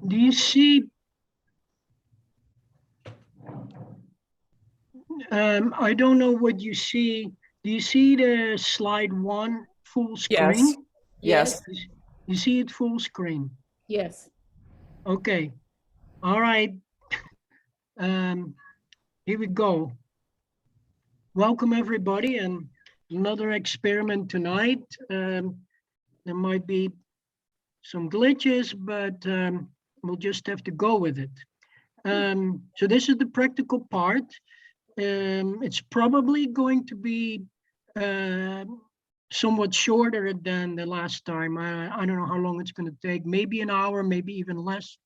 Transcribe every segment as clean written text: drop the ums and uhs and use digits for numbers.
Do you see? I don't know what you see. Do you see the slide one full Yes. screen? Yes. You see it full screen? Yes. Okay. All right. Here we go. Welcome everybody, and another experiment tonight. There might be some glitches, but we'll just have to go with it. So this is the practical part. It's probably going to be uh, somewhat shorter than the last time. I don't know how long it's going to take, maybe an hour, maybe even less.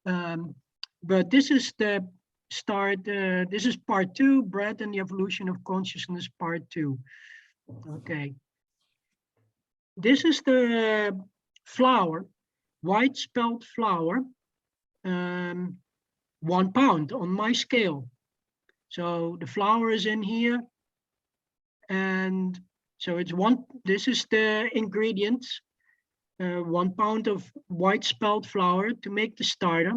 But this is the start. This is part two, Bread and the Evolution of Consciousness, part two. Okay. This is the flour, white spelt flour, 1 pound on my scale. So the flour is in here. And so it's this is the ingredients, 1 pound of white spelt flour to make the starter.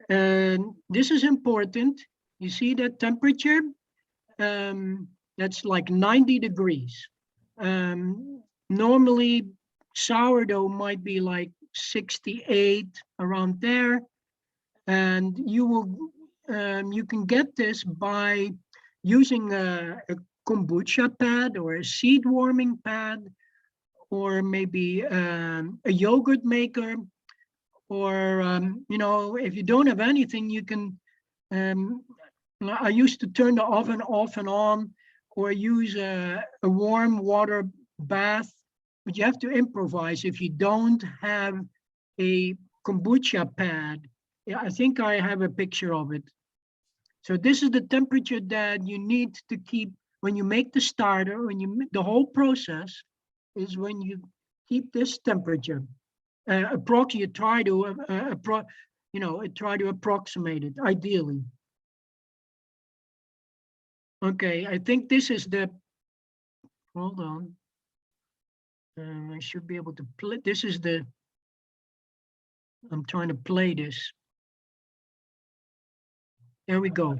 And this is important. You see that temperature? That's like 90 degrees. Normally, sourdough might be like 68, around there. And you can get this by using a kombucha pad or a seed warming pad, or maybe a yogurt maker, or if you don't have anything, you can I used to turn the oven off and on, or use a warm water bath, but you have to improvise if you don't have a kombucha pad. Yeah, I think I have a picture of it. So this is the temperature that you need to keep when you make the starter. The whole process is when you keep this temperature. You try to approximate it ideally. Okay, I think this is the. Hold on. I should be able to play. This is the. I'm trying to play this. There we go.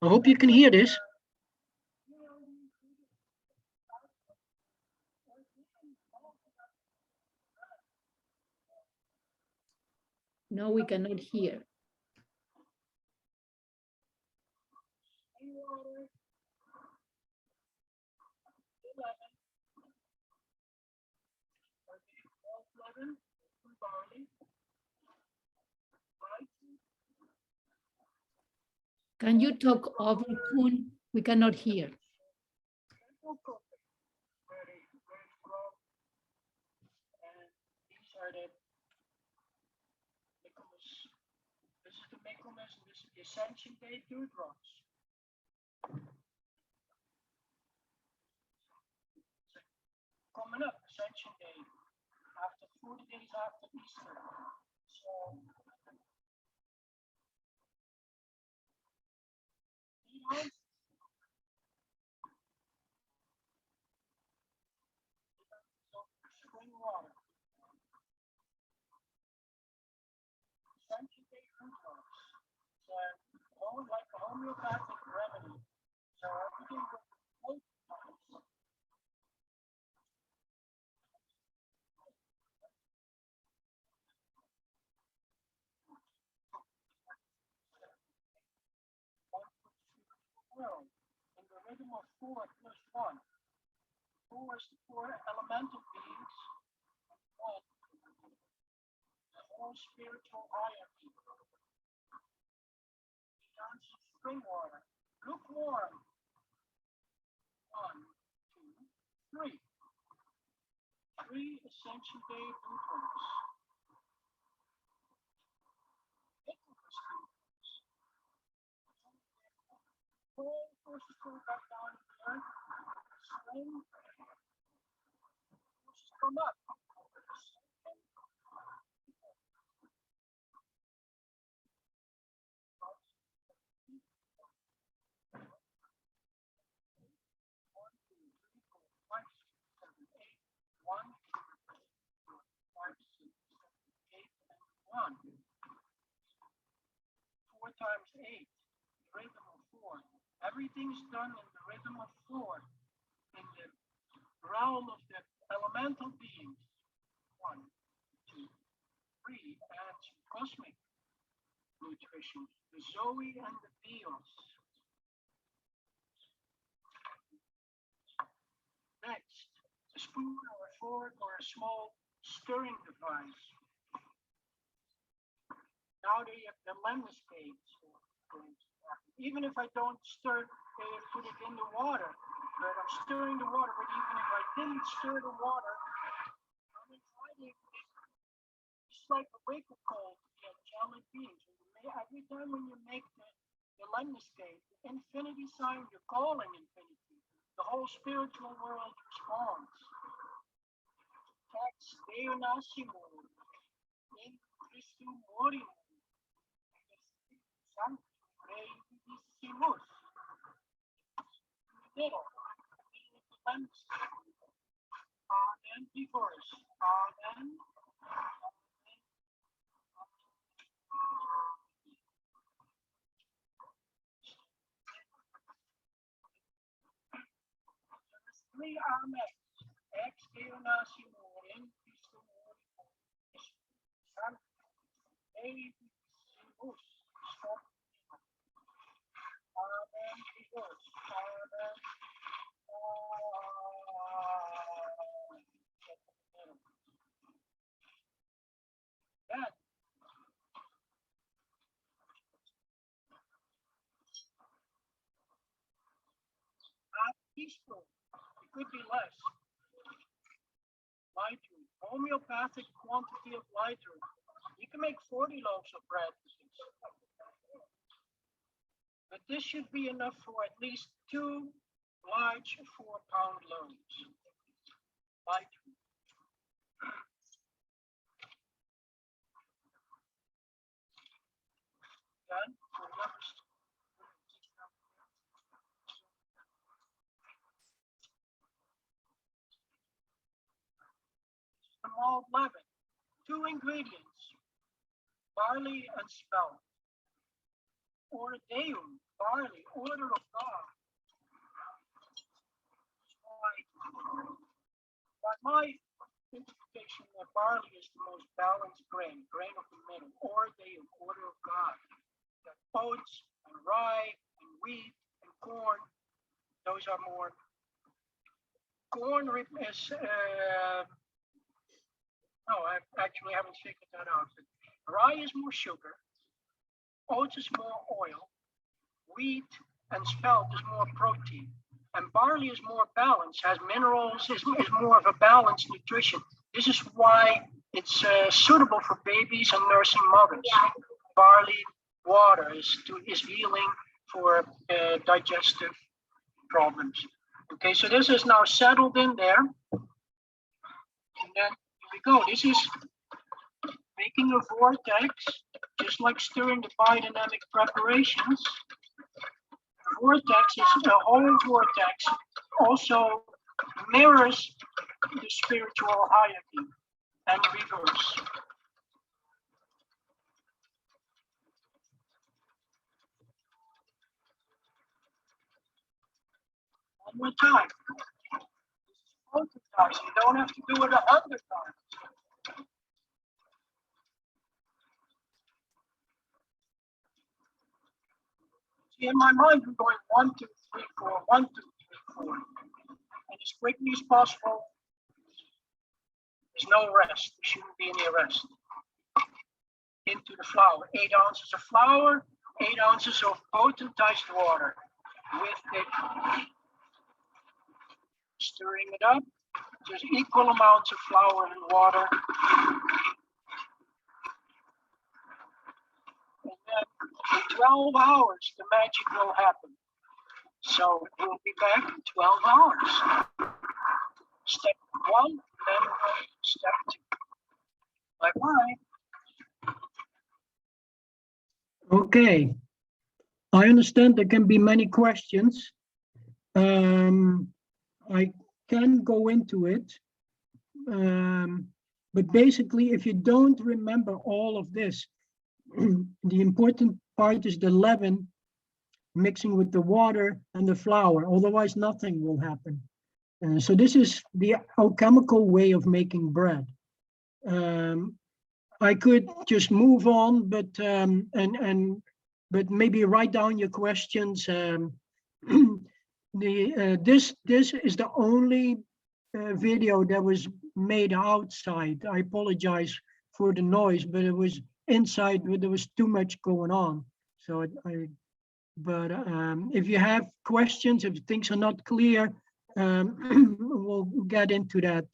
I hope you can hear this. No, we cannot hear. Can you talk over, Koen? We cannot hear. This is the Michaelmas, and this is the Ascension Day dewdrops. Coming up, Ascension Day, after 40 days after Easter. So, spring water. Ascension Day dewdrops. So, like a homeopathic remedy. So, everything with world in the rhythm of 4 plus 1. 4 is the 4 elemental beings, and 1, the whole spiritual hierarchy. He counts spring water, lukewarm. 1, 2, 3. 3 Ascension Day dewdrops. Forces go back down to the earth. Spring forces come up. 1. 4 times 8, rhythm of 4. Everything's done in the rhythm of 4, in the realm of the elemental beings. 1, 2, 3, and cosmic nutrition, the Zoe and the Bios. Next, a spoon or a fork or a small stirring device. Now they have the lemon spades. Even if I don't stir, put it in the water, but I'm stirring the water. But even if I didn't stir the water, I'm inviting just like a wake-up call to the angelic beings. Every time when you make the lemon spade, the infinity sign, you're calling infinity. The whole spiritual world responds. Text Deo Nascimo in Christum Morium. Middle. Amen. Divorce. Amen. Three amen. Ex Deo Nascimo in Christum Morium. Sanctissimus. Stop. Amen. Divorce. Amen. Then, teaspoon. It could be less. Lightroom. Homeopathic quantity of lightroom. You can make 40 loaves of bread. But this should be enough for at least 2 large 4-pound loaves. Lightroom. Then, the malt leaven. 2 ingredients, barley and spelt. Ordeum, barley, order of God. By my interpretation, barley is the most balanced grain, grain of the middle. Ordeum, order of God. The oats and rye and wheat and corn, those are more. Corn is, no, I actually haven't figured that out. Rye is more sugar, oats is more oil, wheat and spelt is more protein, and barley is more balanced, has minerals, is more of a balanced nutrition. This is why it's suitable for babies and nursing mothers. Yeah. Barley water is healing for digestive problems. Okay, so this is now settled in there. And then here we go. This is making a vortex, just like stirring the biodynamic preparations. Vortex is the whole vortex, also mirrors the spiritual hierarchy and reverse. One more time. You don't have to do it 100 times. See, in my mind, I'm going 1, 2, 3, 4, 1, 2, 3, 4. And as quickly as possible, there's no rest. There shouldn't be any rest. Into the flour. 8 ounces of flour, 8 ounces of potentized water. With it, stirring it up. There's equal amounts of flour and water. And then in 12 hours, the magic will happen. So we'll be back in 12 hours. Step 1, then step 2. Bye-bye. Okay. I understand there can be many questions. I can go into it. But basically, if you don't remember all of this, the important part is the leaven mixing with the water and the flour. Otherwise, nothing will happen. So this is the alchemical way of making bread. I could just move on, but maybe write down your questions. This is the only video that was made outside. I apologize for the noise, but it was inside where there was too much going on. So but if you have questions, if things are not clear, we'll get into that.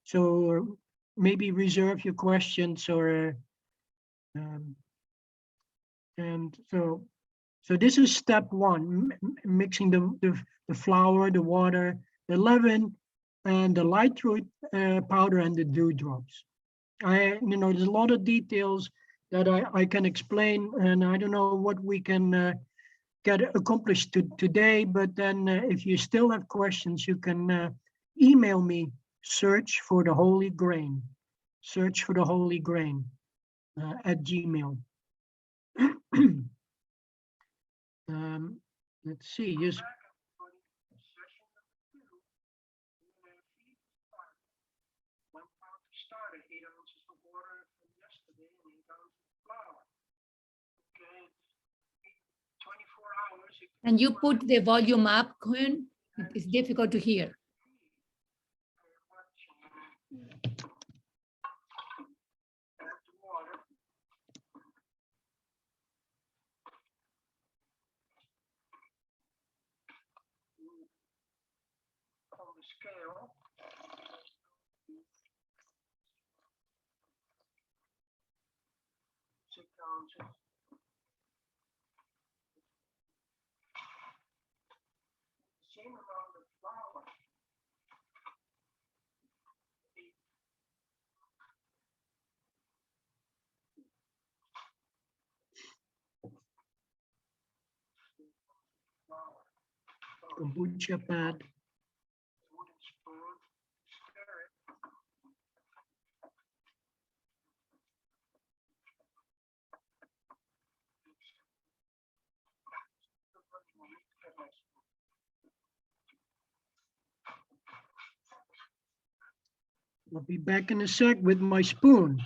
So maybe reserve your questions or and so this is step one, mixing the flour, the water, the leaven, and the light fruit powder and the dewdrops. There's a lot of details that I can explain, and I don't know what we can get accomplished today, but then if you still have questions, you can email me, search for the Holy Grain at Gmail. Let's see, yes. And you put the volume up, Koen? It's difficult to hear. On the scale, 6 ounces. Same amount of flour. Kombucha pad. Wooden spoon. Stir it. I'll be back in a sec with my spoon.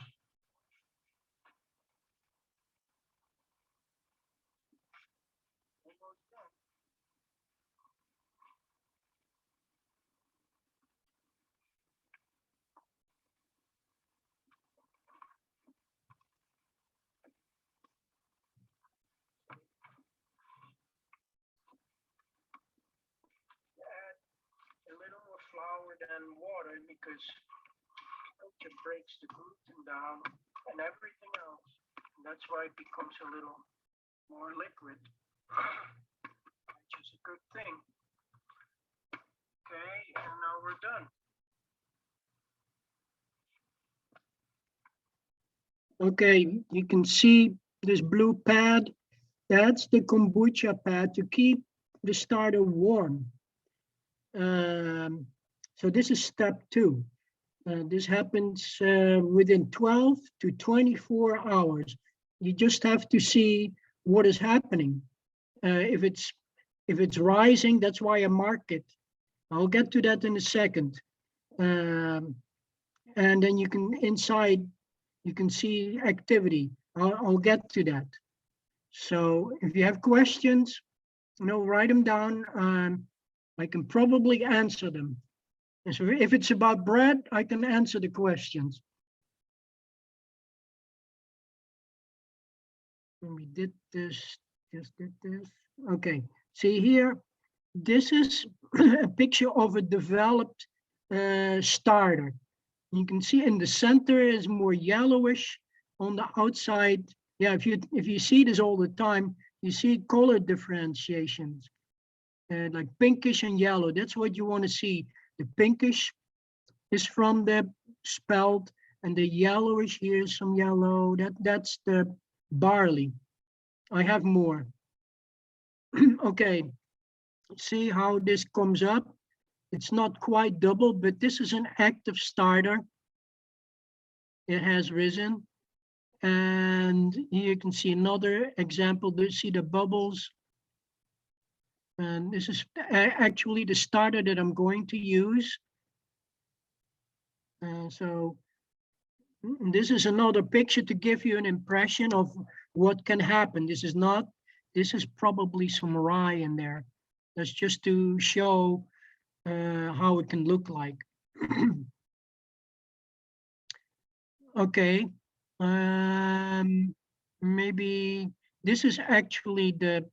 A little more flour than water because it breaks the gluten down and everything else. And that's why it becomes a little more liquid, which is a good thing. Okay, and now we're done. Okay, you can see this blue pad. That's the kombucha pad to keep the starter warm. So this is step 2. This happens within 12 to 24 hours. You just have to see what is happening. If it's rising, that's why I mark it. I'll get to that in a second. And then you can inside, you can see activity. I'll get to that. So if you have questions, write them down. I can probably answer them. And so if it's about bread, I can answer the questions. When we did this, just did this. Okay, see here, this is a picture of a developed starter. You can see in the center is more yellowish. On the outside, yeah, if you see this all the time, you see color differentiations, like pinkish and yellow. That's what you want to see. The pinkish is from the spelt, and the yellowish here is some yellow. That's the barley. I have more. Okay, see how this comes up. It's not quite double, but this is an active starter. it has risen. And here you can see another example. Do you see the bubbles? And this is actually the starter that I'm going to use. So this is another picture to give you an impression of what can happen. This is probably some rye in there. That's just to show how it can look like. Okay, maybe this is actually the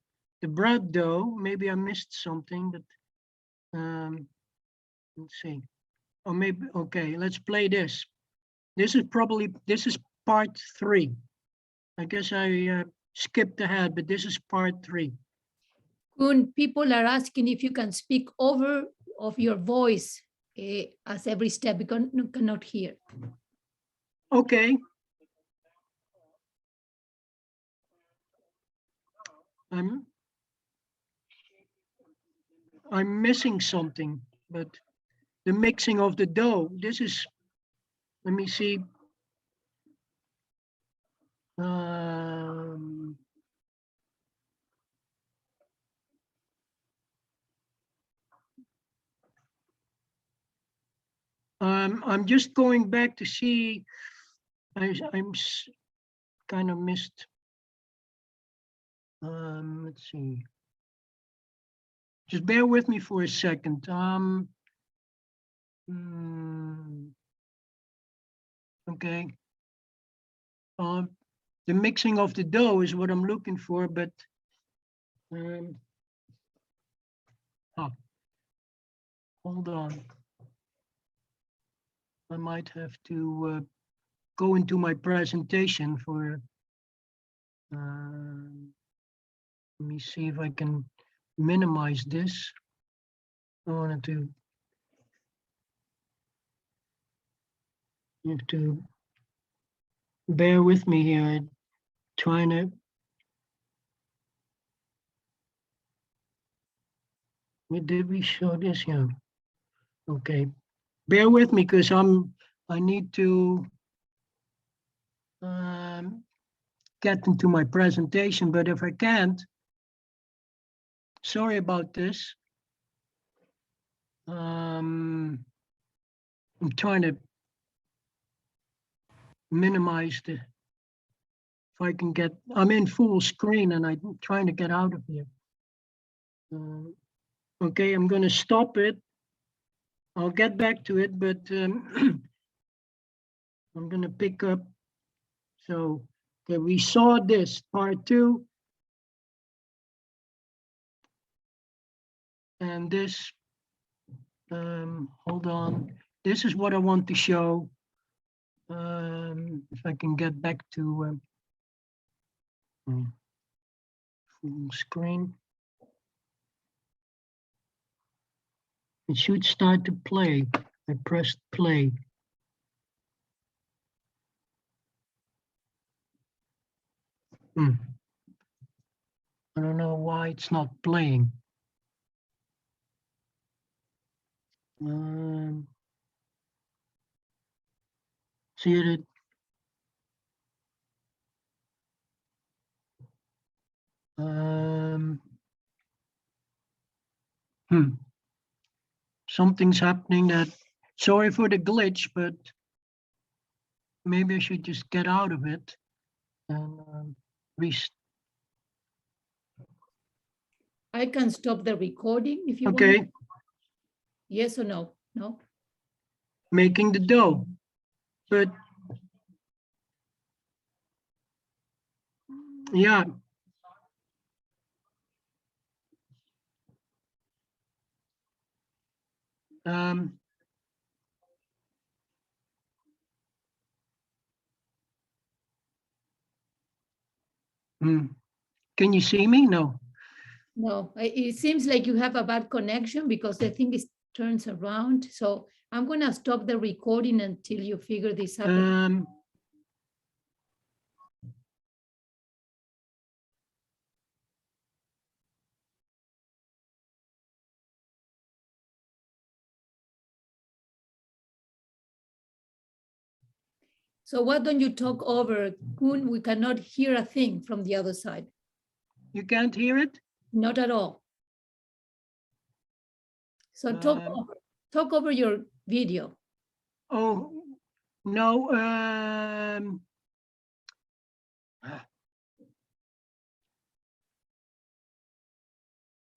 bread dough. Maybe I missed something, but let's see. Or maybe, okay, let's play this. This is part 3. I guess I skipped ahead, but this is part 3. Koen, people are asking if you can speak over of your voice as every step because you cannot hear. Okay. I'm missing something, but the mixing of the dough. This is, let me see. I'm just going back to see. I'm kind of missed. Let's see. Just bear with me for a second. Okay. The mixing of the dough is what I'm looking for, but hold on. I might have to go into my presentation for. Let me see if I can minimize this. I wanted to. You have to bear with me here. Trying to. Did we show this? Yeah. Okay. Bear with me because I need to get into my presentation, but if I can't, sorry about this. I'm trying to minimize the, if I can get, I'm in full screen and I'm trying to get out of here. Okay, I'm going to stop it. I'll get back to it, but I'm going to pick up. So, okay, we saw this part 2. And this, hold on. This is what I want to show. If I can get back to full screen. It should start to play. I pressed play. I don't know why it's not playing. See it? Something's happening that, sorry for the glitch, but maybe I should just get out of it and restart. I can stop the recording if you Okay. want. Yes or no? No. Making the dough, but yeah. Can you see me? No. No, it seems like you have a bad connection because the thing is turns around. So I'm going to stop the recording until you figure this out. So why don't you talk over, Koen? We cannot hear a thing from the other side. You can't hear it? Not at all. So talk over your video. Oh, no.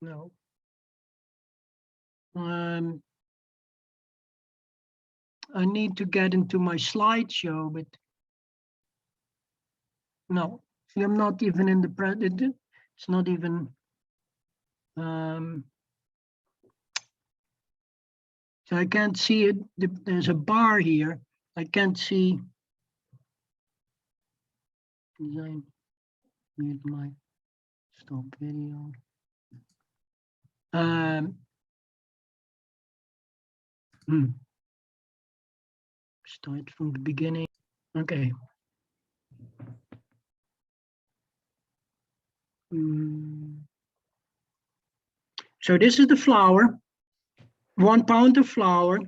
No. I need to get into my slideshow, but no. See, I'm not even in the present. It's not even. So I can't see it. There's a bar here. I can't see. Design. Mute my stop video. Start from the beginning. Okay. So this is the flour. 1 pound of flour.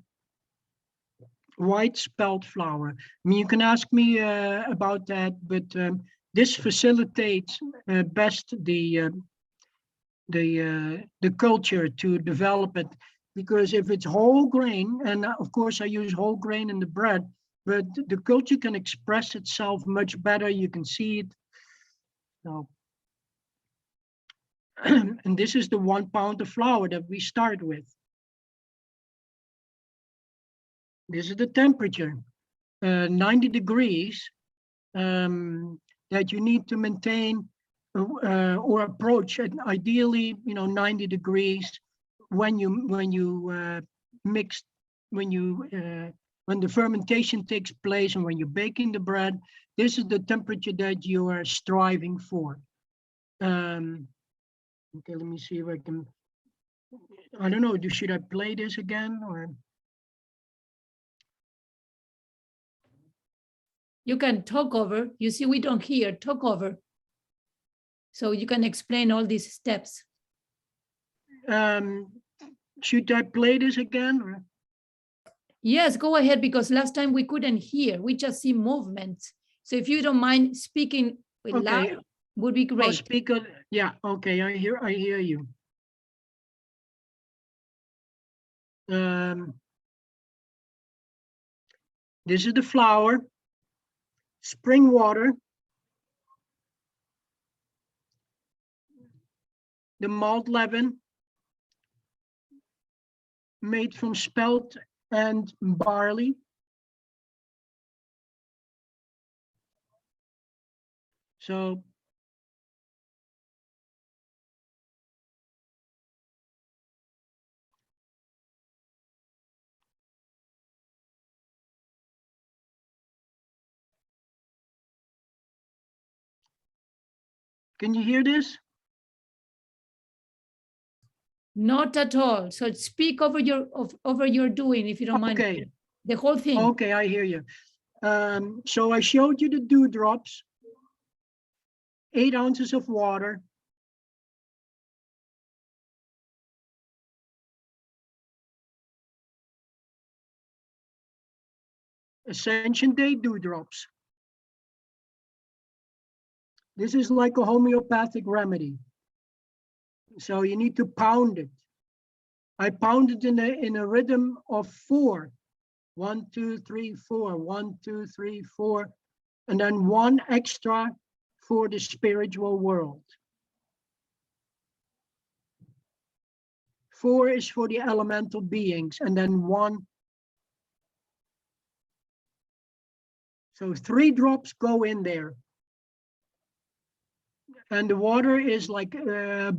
White spelt flour. I mean, you can ask me about that, but this facilitates best the culture to develop it, because if it's whole grain, and of course I use whole grain in the bread, but the culture can express itself much better. You can see it. So, and this is the 1 pound of flour that we start with. This is the temperature, 90 degrees, that you need to maintain or approach it. Ideally, 90 degrees when the fermentation takes place and when you're baking the bread. This is the temperature that you are striving for. Okay, let me see if I can. I don't know. Should I play this again or? You can talk over. You see, we don't hear. Talk over. So you can explain all these steps. Should I play this again? Or? Yes, go ahead, because last time we couldn't hear. We just see movements. So if you don't mind speaking loud, would be great. I'll speak. Yeah. Okay. I hear you. This is the flour. Spring water. The malt leaven. Made from spelt and barley. So can you hear this? Not at all. So speak over your doing, if you don't mind. Okay. The whole thing. Okay, I hear you. So I showed you the dewdrops. 8 ounces of water. Ascension Day dewdrops. This is like a homeopathic remedy. So you need to pound it. I pound it in a rhythm of 4. 1, 2, 3, 4. 1, 2, 3, 4. And then 1 extra for the spiritual world. 4 is for the elemental beings, and then 1. So 3 drops go in there. And the water is like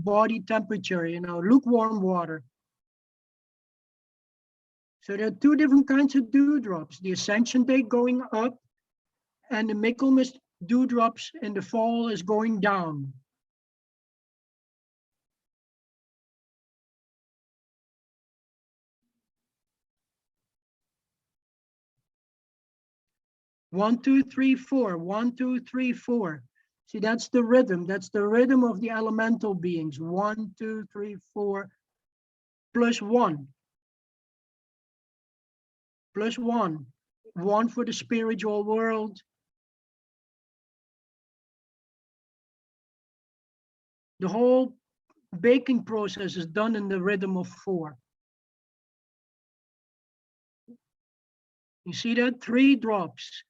body temperature, lukewarm water. So there are 2 different kinds of dewdrops. The Ascension Day going up, and the Michaelmas dewdrops in the fall is going down. One, 2, 3, 4. 1, 2, 3, 4. See, that's the rhythm. That's the rhythm of the elemental beings. 1, 2, 3, 4, plus 1. Plus 1. one for the spiritual world. The whole baking process is done in the rhythm of 4. You see that? 3 drops,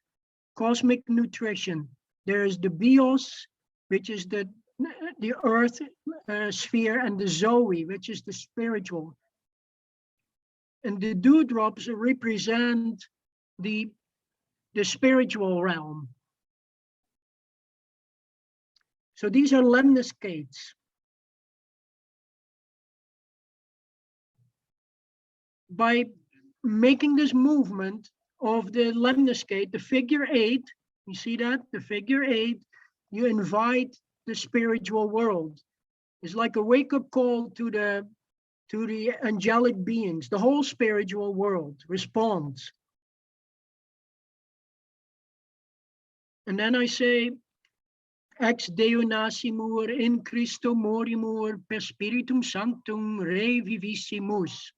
cosmic nutrition. There is the bios, which is the earth sphere, and the zoe, which is the spiritual. And the dewdrops represent the spiritual realm. So these are lemniscates. By making this movement of the lemniscate, the figure 8, you see that? The figure 8, you invite the spiritual world. It's like a wake-up call to the angelic beings. The whole spiritual world responds. And then I say, ex Deo nascimur in Christo morimur per spiritum sanctum revivissimus.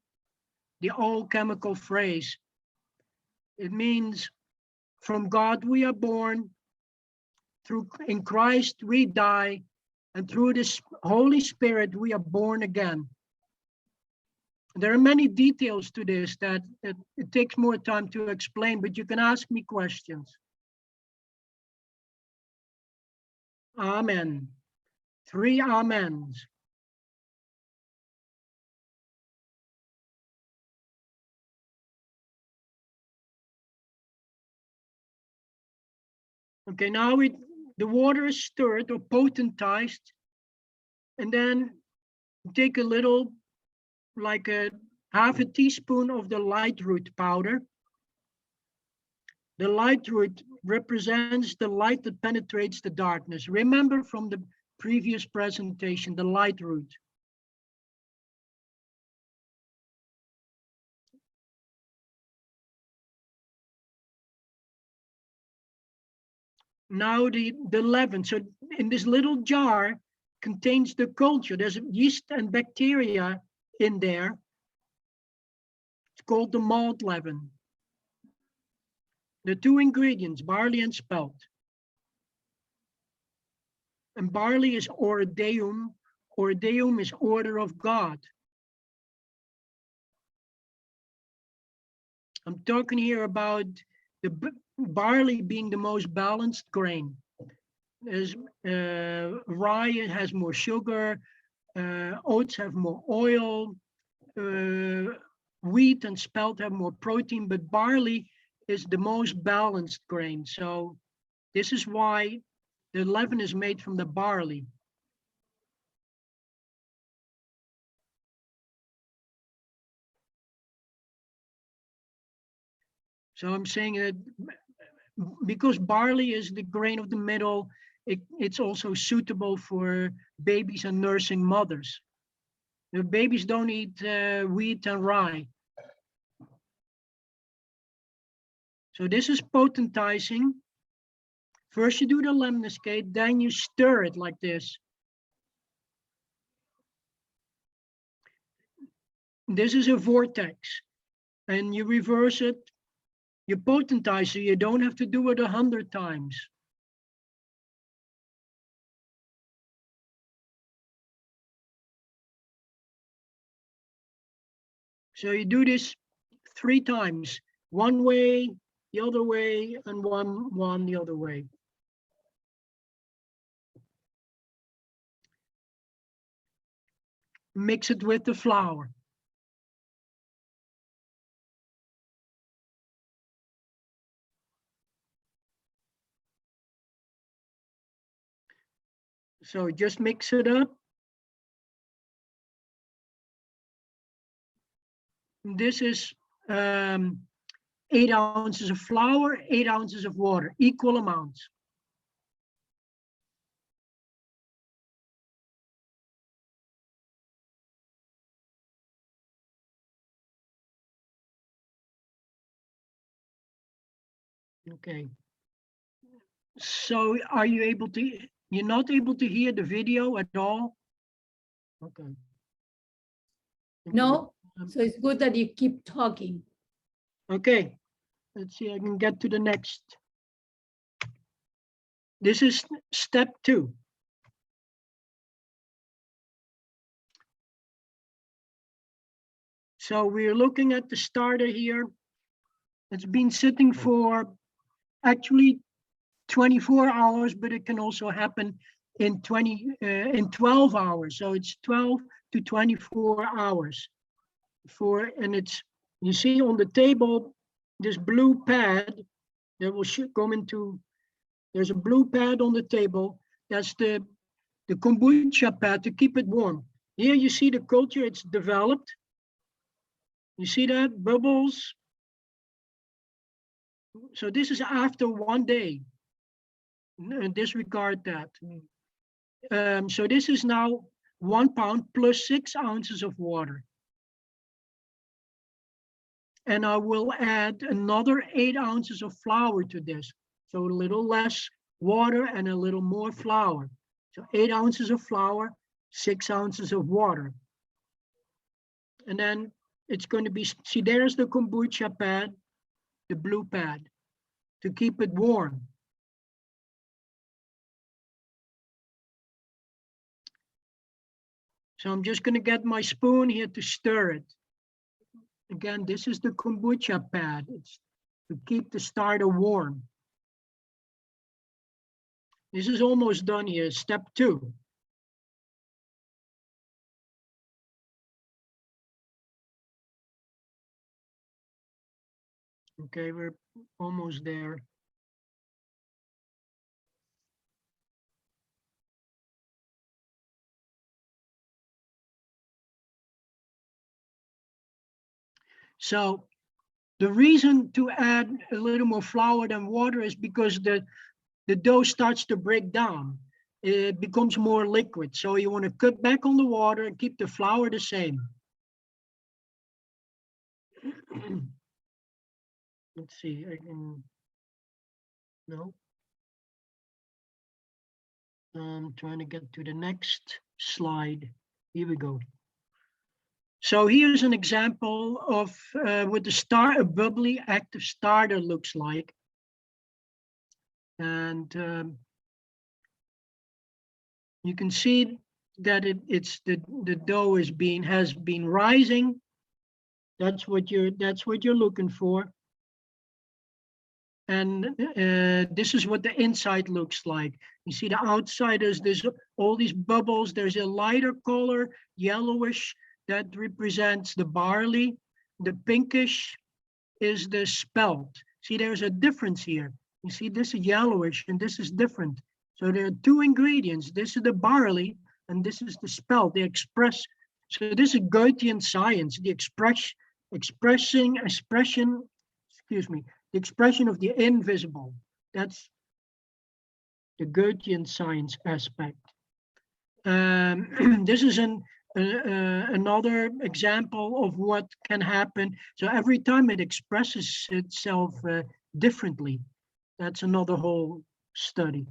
The alchemical phrase. It means, from God we are born, in Christ we die, and through this Holy Spirit we are born again. There are many details to this that it takes more time to explain, but you can ask me questions. Amen. 3 amens. Okay, now the water is stirred or potentized, and then take a little, like a half a teaspoon of the light root powder. The light root represents the light that penetrates the darkness. Remember from the previous presentation, the light root. Now the leaven. So in this little jar contains the culture. There's yeast and bacteria in there. It's called the malt leaven. The 2 ingredients, barley and spelt. And barley is ordeum. Ordeum is order of God. I'm talking here about the barley being the most balanced grain. There's rye has more sugar, oats have more oil, wheat and spelt have more protein, but barley is the most balanced grain. So this is why the leaven is made from the barley. So I'm saying that because barley is the grain of the middle, it's also suitable for babies and nursing mothers. The babies don't eat wheat and rye. So this is potentizing. First you do the lemniscate, then you stir it like this. This is a vortex, and you reverse it. You potentize, so you don't have to do it 100 times. So you do this 3 times, one way, the other way, and one the other way. Mix it with the flour. So just mix it up. This is 8 ounces of flour, 8 ounces of water, equal amounts. Okay. So are you able to, you're not able to hear the video at all? Okay. No, so it's good that you keep talking. Okay. let's see, I can get to the next. This is step 2. So we're looking at the starter here. It's been sitting for actually 24 hours, but it can also happen in 12 hours. So it's 12 to 24 hours and it's, you see on the table, this blue pad that will come into, there's a blue pad on the table. That's the kombucha pad to keep it warm. Here you see the culture, it's developed. You see that, bubbles. So this is after 1 day. Disregard that. So this is now 1 pound plus 6 ounces of water. And I will add another 8 ounces of flour to this. So a little less water and a little more flour. So 8 ounces of flour, 6 ounces of water. And then it's going to be, see, there's the kombucha pad, the blue pad, to keep it warm. So I'm just going to get my spoon here to stir it. Again, this is the kombucha pad. It's to keep the starter warm. This is almost done here, step 2. Okay, we're almost there. So the reason to add a little more flour than water is because the dough starts to break down. It becomes more liquid. So you want to cut back on the water and keep the flour the same. Let's see, I can, no. I'm trying to get to the next slide. Here we go. So here's an example of what a bubbly active starter looks like. And you can see that the dough has been rising. That's what you're looking for. And this is what the inside looks like. You see the outside is there's all these bubbles. There's a lighter color, yellowish, that represents the barley. The pinkish is the spelt. See, there's a difference here. You see, this is yellowish and this is different. So there are 2 ingredients. This is the barley and this is the spelt. They express. So this is Goethean science, the expression, excuse me, the expression of the invisible. That's the Goethean science aspect. This is another example of what can happen. So every time it expresses itself differently. That's another whole study.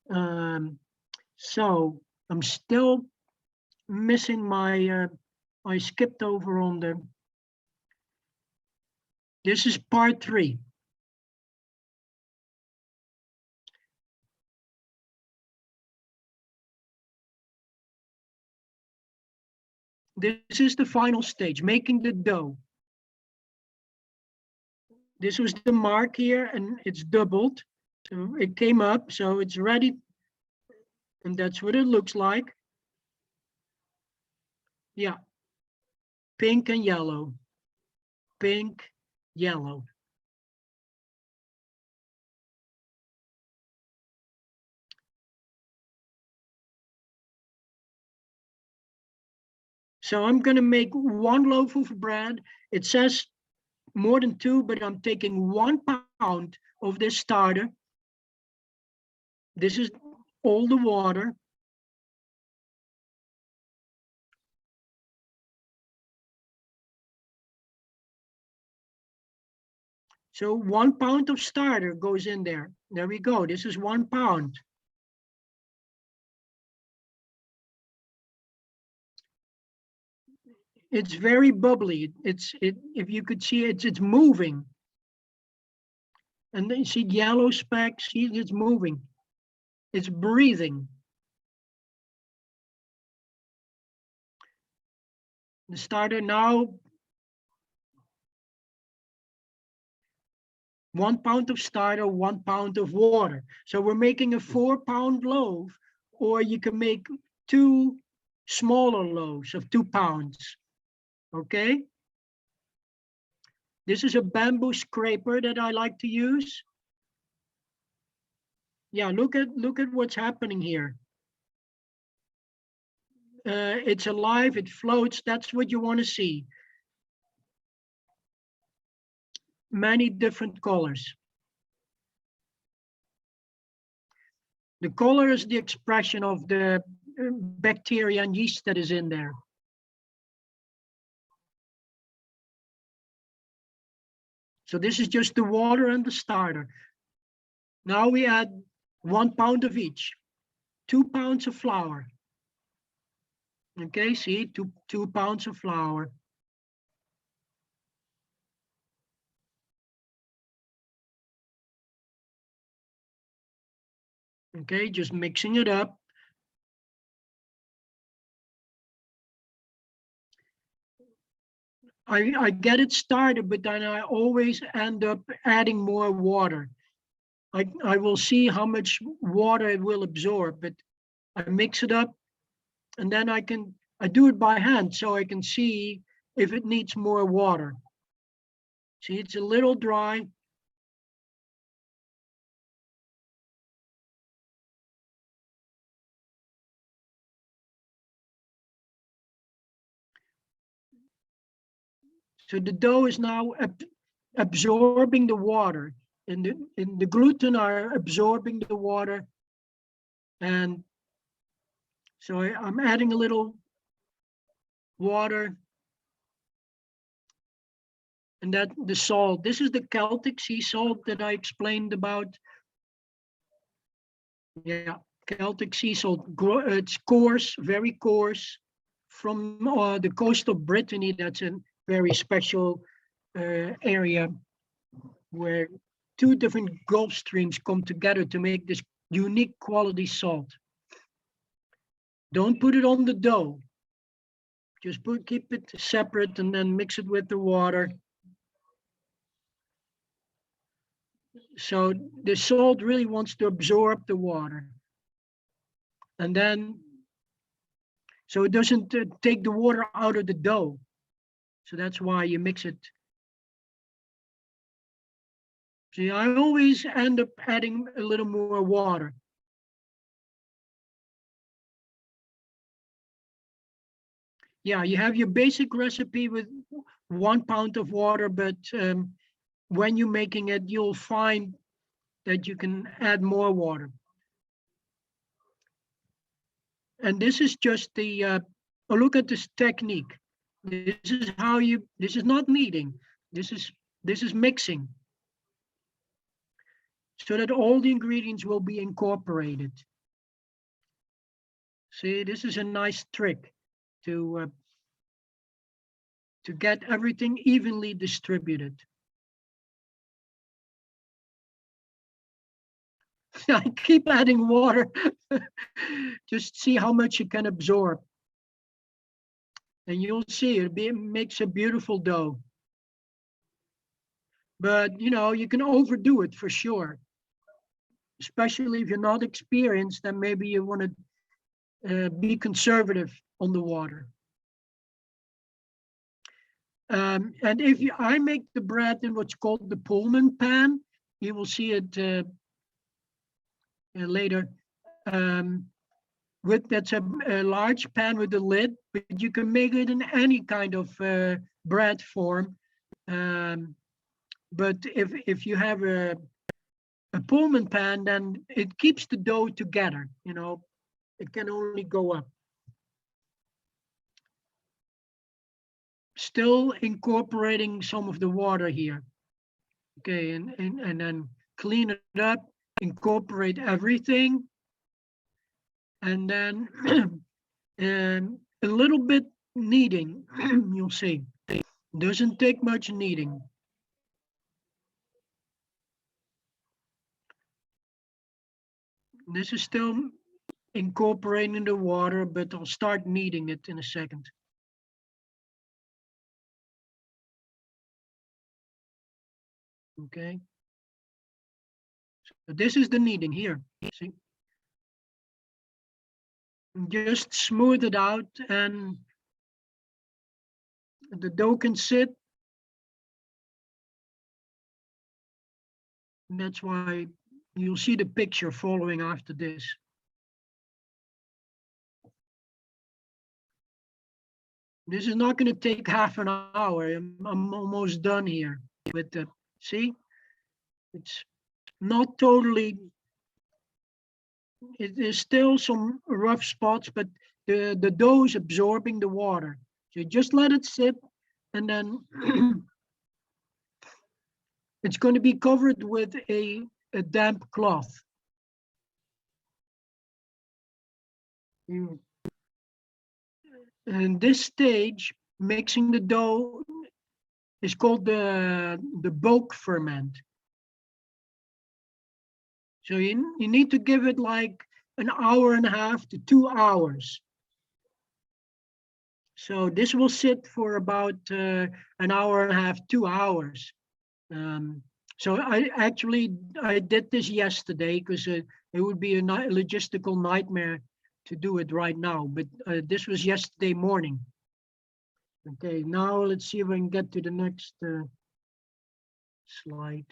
So I'm still missing my, I skipped over on the, this is part 3. This is the final stage, making the dough. This was the mark here and it's doubled. So it came up, so it's ready. And that's what it looks like. Yeah, pink and yellow, pink, yellow. So I'm going to make 1 loaf of bread. It says more than 2, but I'm taking 1 pound of this starter. This is all the water. So 1 pound of starter goes in there. There we go. This is 1 pound. It's very bubbly. If you could see it, it's moving. And then you see yellow specks, see it's moving. It's breathing. The starter now, 1 pound of starter, 1 pound of water. So we're making a 4-pound loaf, or you can make 2 smaller loaves of 2 pounds. Okay. This is a bamboo scraper that I like to use. Yeah, look at what's happening here. It's alive, it floats. That's what you want to see. Many different colors. The color is the expression of the bacteria and yeast that is in there. So this is just the water and the starter. Now we add 1 pound of each, 2 pounds of flour. Okay, see, two pounds of flour. Okay, just mixing it up. I get it started, but then I always end up adding more water. I will see how much water it will absorb, but I mix it up, and then I do it by hand so I can see if it needs more water. See, it's a little dry. So the dough is now absorbing the water, and the gluten are absorbing the water. And so I'm adding a little water, and that the salt. This is the Celtic sea salt that I explained about. Yeah, Celtic sea salt. It's coarse, very coarse, from the coast of Brittany. That's a very special area where 2 different Gulf streams come together to make this unique quality salt. Don't put it on the dough. Just keep it separate and then mix it with the water. So the salt really wants to absorb the water. And then, so it doesn't take the water out of the dough. So that's why you mix it. See, I always end up adding a little more water. Yeah, you have your basic recipe with 1 pound of water, but when you're making it, you'll find that you can add more water. And this is just the, look at this technique. This is how this is not kneading. This is mixing, so that all the ingredients will be incorporated. See, this is a nice trick to get everything evenly distributed. I keep adding water. Just see how much you can absorb. And you'll see it makes a beautiful dough. But, you can overdo it for sure. Especially if you're not experienced, then maybe you want to be conservative on the water. And if I make the bread in what's called the Pullman pan, you will see it later. That's a large pan with a lid, but you can make it in any kind of bread form. But if you have a Pullman pan, then it keeps the dough together. It can only go up. Still incorporating some of the water here. Okay, and then clean it up, incorporate everything. And then a little bit kneading, you'll see. Doesn't take much kneading. This is still incorporating the water, but I'll start kneading it in a second. Okay. So this is the kneading here. See? Just smooth it out and the dough can sit. And that's why you'll see the picture following after this. This is not going to take half an hour. I'm almost done here. But see, it's not totally, there's still some rough spots, but the dough is absorbing the water. So you just let it sit and then it's going to be covered with a damp cloth. And this stage, mixing the dough is called the bulk ferment. So you need to give it like an hour and a half to 2 hours. So this will sit for about an hour and a half, 2 hours. So I did this yesterday because it would be a logistical nightmare to do it right now, but this was yesterday morning. Okay, now let's see if I can get to the next slide.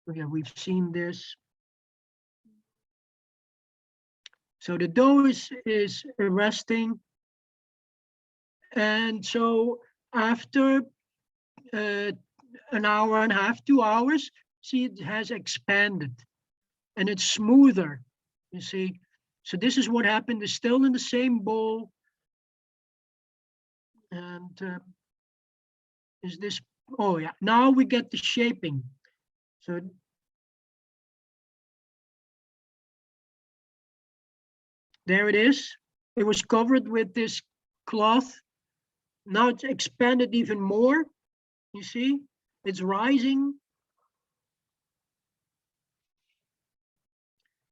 Okay, we've seen this. So the dough is resting. And so after an hour and a half, 2 hours, see it has expanded and it's smoother, you see. So this is what happened, it's still in the same bowl. And is this, oh yeah, now we get the shaping. So there it is. It was covered with this cloth. Now it's expanded even more, you see, it's rising.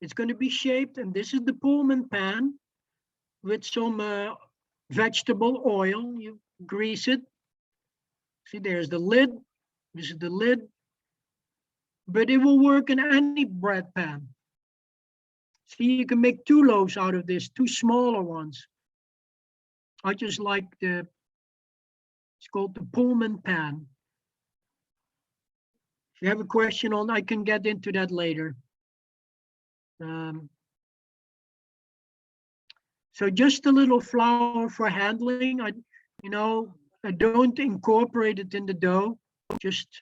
It's going to be shaped, and this is the Pullman pan with some vegetable oil. You grease it. See, there's the lid. This is the lid. But it will work in any bread pan. See, you can make 2 loaves out of this, 2 smaller ones. I just like it's called the Pullman pan. If you have a question on, I can get into that later. So just a little flour for handling. I don't incorporate it in the dough. Just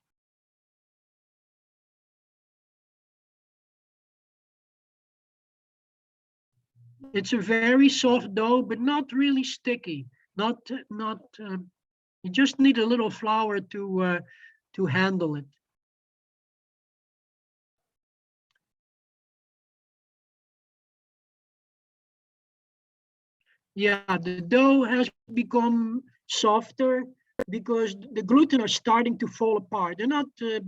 it's a very soft dough, but not really sticky. You just need a little flour to handle it. Yeah, the dough has become softer because the gluten are starting to fall apart. They're not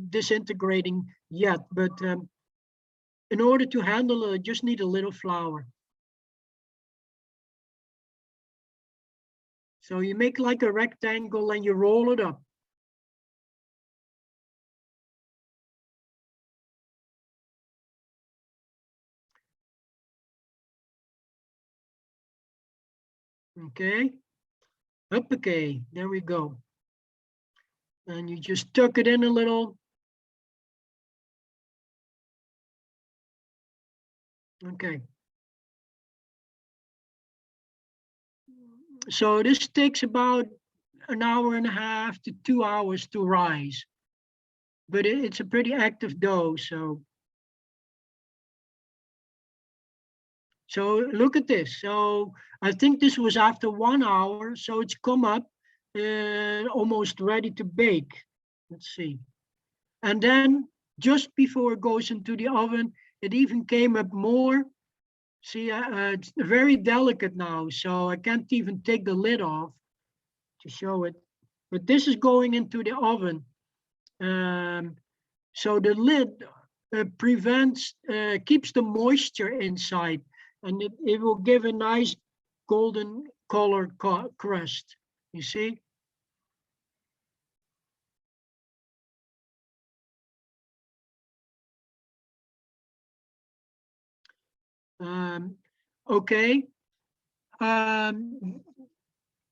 disintegrating yet, but in order to handle it, just need a little flour. So you make like a rectangle and you roll it up. Okay, okay, there we go. And you just tuck it in a little. Okay. So this takes about an hour and a half to 2 hours to rise. But it's a pretty active dough, so look at this. So I think this was after 1 hour, so it's come up almost ready to bake. Let's see. And then just before it goes into the oven, it even came up more. See, it's very delicate now, so I can't even take the lid off to show it. But this is going into the oven. So the lid prevents, keeps the moisture inside, and it will give a nice golden color crust. You see? Okay.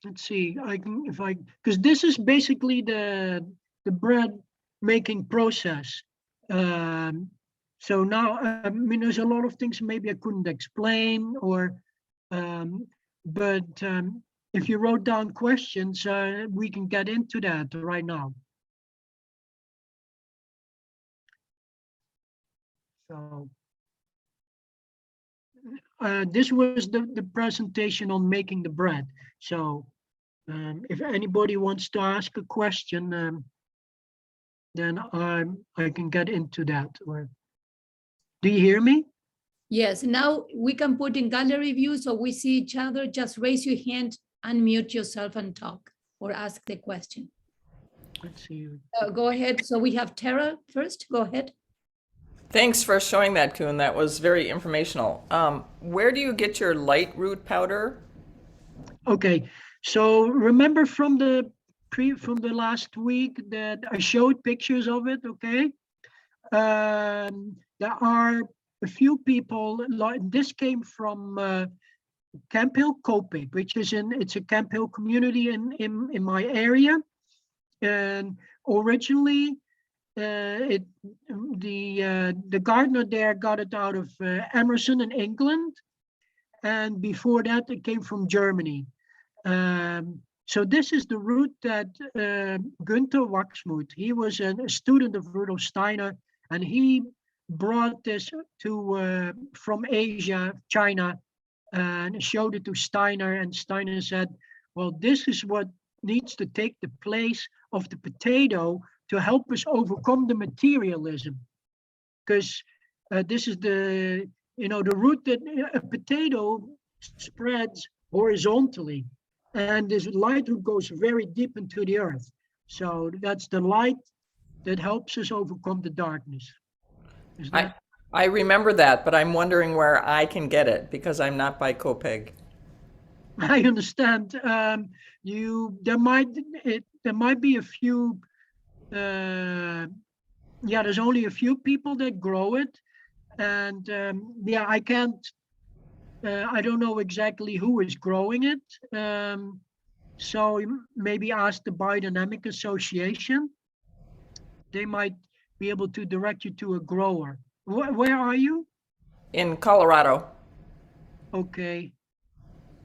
Let's see. I can, if I, because this is basically the bread making process. So now, I mean, there's a lot of things maybe I couldn't explain, or, um, but if you wrote down questions, we can get into that right now. So this was the presentation on making the bread. So if anybody wants to ask a question, then I can get into that. Or do you hear me? Yes, now we can put in gallery view so we see each other. Just raise your hand, unmute yourself and talk or ask the question. Let's see. Go ahead. So we have Tara first. Go ahead. Thanks for showing that, Koen. That was very informational. Where do you get your light root powder? Okay, so remember from the last week that I showed pictures of it. Okay, there are a few people. Like this came from Camp Hill, Kopik, which is it's a Camp Hill community in my area, and originally the gardener there got it out of Emerson in England, and before that it came from Germany. So this is the root that Günther Wachsmuth, he was a student of Rudolf Steiner, and he brought this to from Asia, China, and showed it to Steiner, and Steiner said, well, this is what needs to take the place of the potato to help us overcome the materialism, because this is the root that a potato spreads horizontally, and this light root goes very deep into the earth. So that's the light that helps us overcome the darkness. I remember that, but I'm wondering where I can get it because I'm not by Kopeg. I understand. There might be a few. Yeah, there's only a few people that grow it, and yeah, I can't. I don't know exactly who is growing it. So maybe ask the Biodynamic Association. They might be able to direct you to a grower. Where are you? In Colorado. Okay.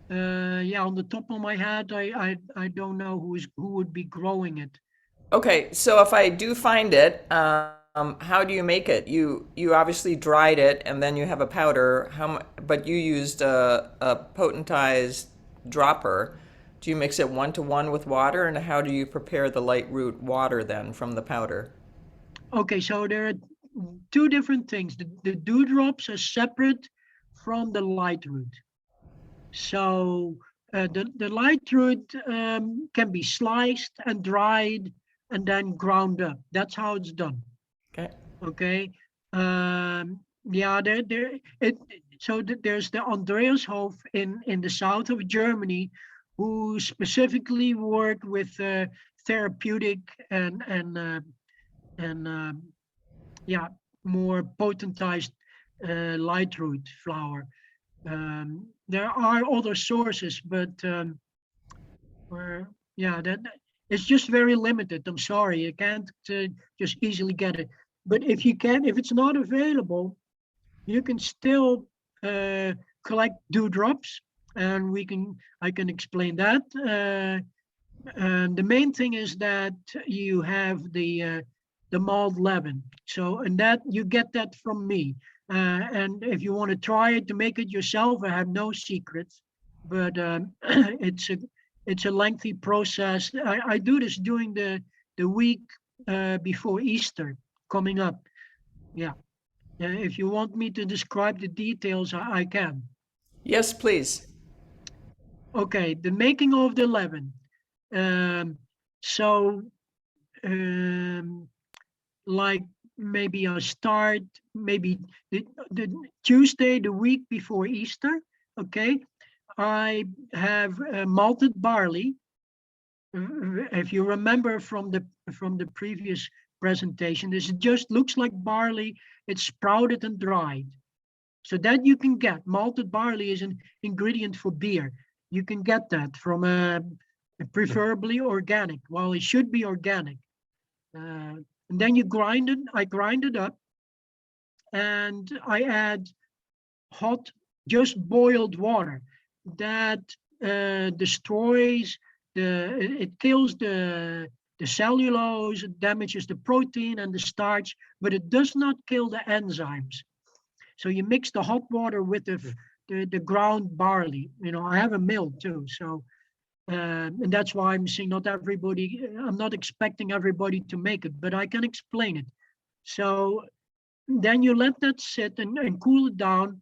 Yeah, on the top of my head, I don't know who would be growing it. Okay, so if I do find it, how do you make it? You obviously dried it and then you have a powder. But you used a potentized dropper. Do you mix it 1-to-1 with water, and how do you prepare the light root water then from the powder? Okay, so there are two different things. The dewdrops are separate from the light root. So the light root can be sliced and dried and then ground up. That's how it's done. Okay. Okay. Yeah, there's the Andreashof in the south of Germany, who specifically work with therapeutic and yeah, more potentized light root flower. There are other sources, but yeah, that it's just very limited. I'm sorry, you can't just easily get it. But if it's not available, you can still collect dewdrops, and I can explain that. And the main thing is that you have the malt leaven. So, and that you get that from me. And if you want to try it to make it yourself, I have no secrets, but it's a lengthy process. I do this during the week before Easter coming up. Yeah. If you want me to describe the details, I can. Yes, please. Okay, the making of the leaven. So, like maybe a start, maybe the Tuesday, the week before Easter, okay? I have malted barley. If you remember from the previous presentation, this just looks like barley. It's sprouted and dried. So that you can get. Malted barley is an ingredient for beer. You can get that from preferably organic. Well, it should be organic. And then you grind it. I grind it up, and I add hot, just boiled water. That destroys it kills the cellulose, it damages the protein and the starch, but it does not kill the enzymes. So you mix the hot water with the ground barley. You know, I have a mill too, so and that's why I'm saying not everybody. I'm not expecting everybody to make it, but I can explain it. So then you let that sit and cool it down.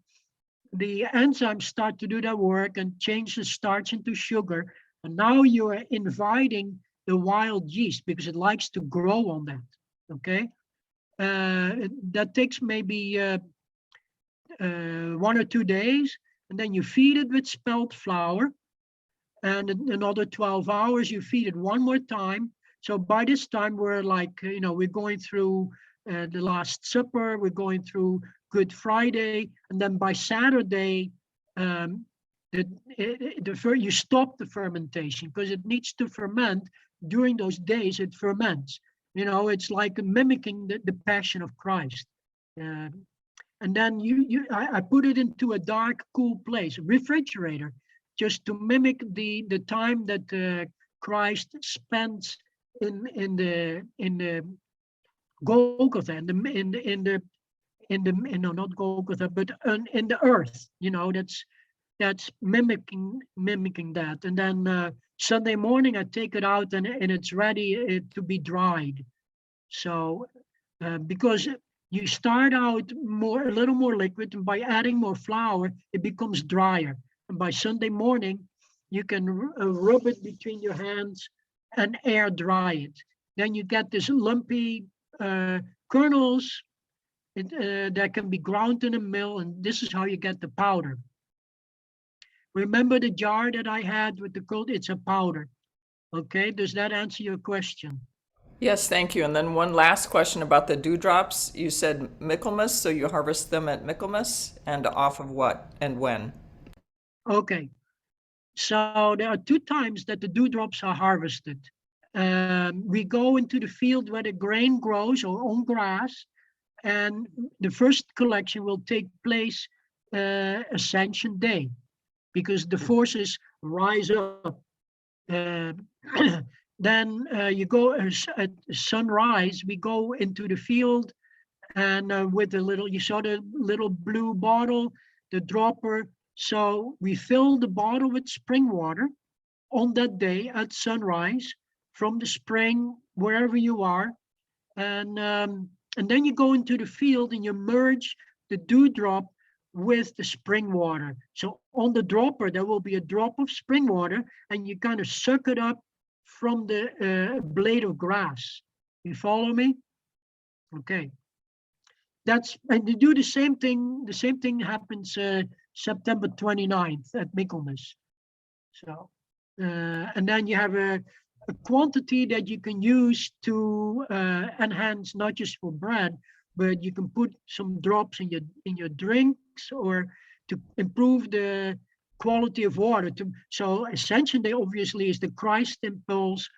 The enzymes start to do their work and change the starch into sugar. And now you are inviting the wild yeast because it likes to grow on that. Okay, that takes maybe 1 or 2 days, and then you feed it with spelt flour. And in another 12 hours, you feed it one more time. So by this time, we're like, we're going through the Last Supper, we're going through Good Friday, and then by Saturday, you stop the fermentation because it needs to ferment. During those days, it ferments. It's like mimicking the Passion of Christ. And then I put it into a dark, cool place, refrigerator, just to mimic the time that Christ spent in the Golgotha, not Golgotha, but in the earth. That's mimicking that. And then Sunday morning I take it out and it's ready to be dried. So because you start out a little more liquid, and by adding more flour, it becomes drier. And by Sunday morning, you can rub it between your hands and air dry it. Then you get this lumpy kernels that can be ground in a mill, and this is how you get the powder. Remember the jar that I had with the cold? It's a powder. Okay, does that answer your question? Yes, thank you. And then one last question about the dewdrops. You said Michaelmas, so you harvest them at Michaelmas, and off of what and when? Okay, so there are 2 times that the dewdrops are harvested. We go into the field where the grain grows or on grass, and the first collection will take place Ascension Day, because the forces rise up. Then you go at sunrise, we go into the field, and with you saw the little blue bottle, the dropper. So we fill the bottle with spring water on that day at sunrise from the spring, wherever you are. And then you go into the field and you merge the dewdrop with the spring water. So on the dropper, there will be a drop of spring water, and you kind of suck it up from the blade of grass. You follow me? Okay. And you do the same thing. The same thing happens September 29th at Michaelmas. So, and then you have a quantity that you can use to enhance, not just for bread, but you can put some drops in your drinks, or to improve the quality of water. So Ascension Day obviously is the Christ impulse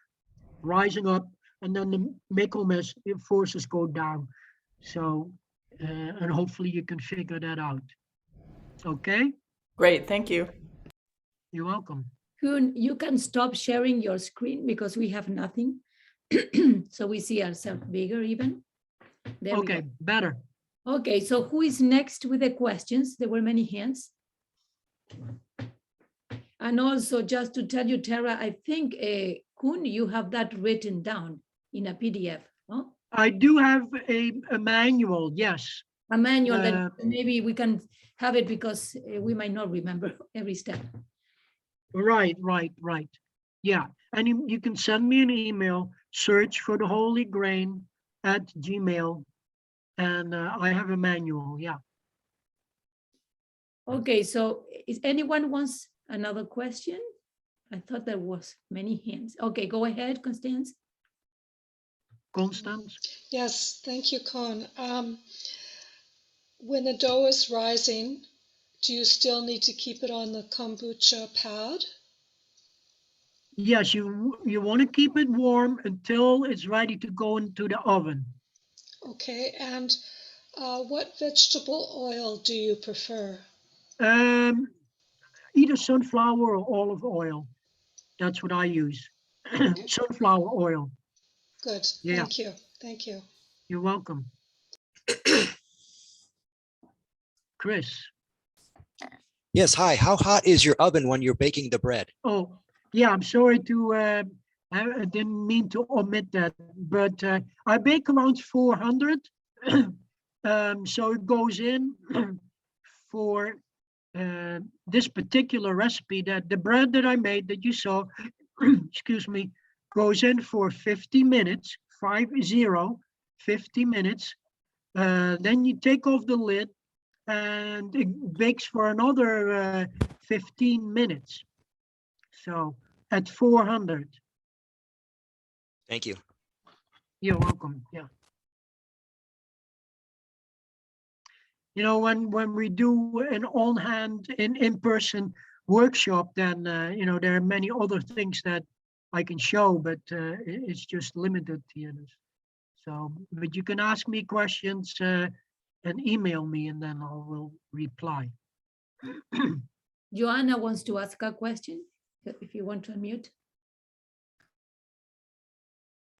rising up, and then the Michaelmas forces go down. So, and hopefully you can figure that out. Okay? Great, thank you. You're welcome. Koen, you can stop sharing your screen because we have nothing. So we see ourselves bigger even. There okay, better. Okay, so who is next with the questions? There were many hands. And also, just to tell you, Tara, I think, Koen, you have that written down in a PDF, no? I do have a manual, yes. A manual that maybe we can have it, because we might not remember every step. Right. Yeah, and you can send me an email, search for the Holy Grain at Gmail. and I have a manual. Yeah. Okay, so is anyone wants another question? I thought there was many hands. Okay, go ahead, Constance. Constance. Yes, thank you, Koen. When the dough is rising, do you still need to keep it on the kombucha pad? Yes, you want to keep it warm until it's ready to go into the oven. Okay, and what vegetable oil do you prefer? Either sunflower or olive oil. That's what I use. Sunflower oil. Good, Yeah, thank you, thank you. you're welcome. Chris. Yes, hi. How hot is your oven when you're baking the bread? Oh, yeah, I'm sorry to, I didn't mean to omit that, but I bake around 400. So it goes in for this particular recipe, that the bread that I made that you saw, excuse me, goes in for 50 minutes, 50 minutes. Then you take off the lid and it bakes for another 15 minutes. So at 400. Thank you. You're welcome. Yeah. You know, when we do an on-hand in-person workshop, then you know, there are many other things that I can show, but it's just limited to this. So, but you can ask me questions and email me, and then I will reply. Joanna wants to ask a question, if you want to unmute.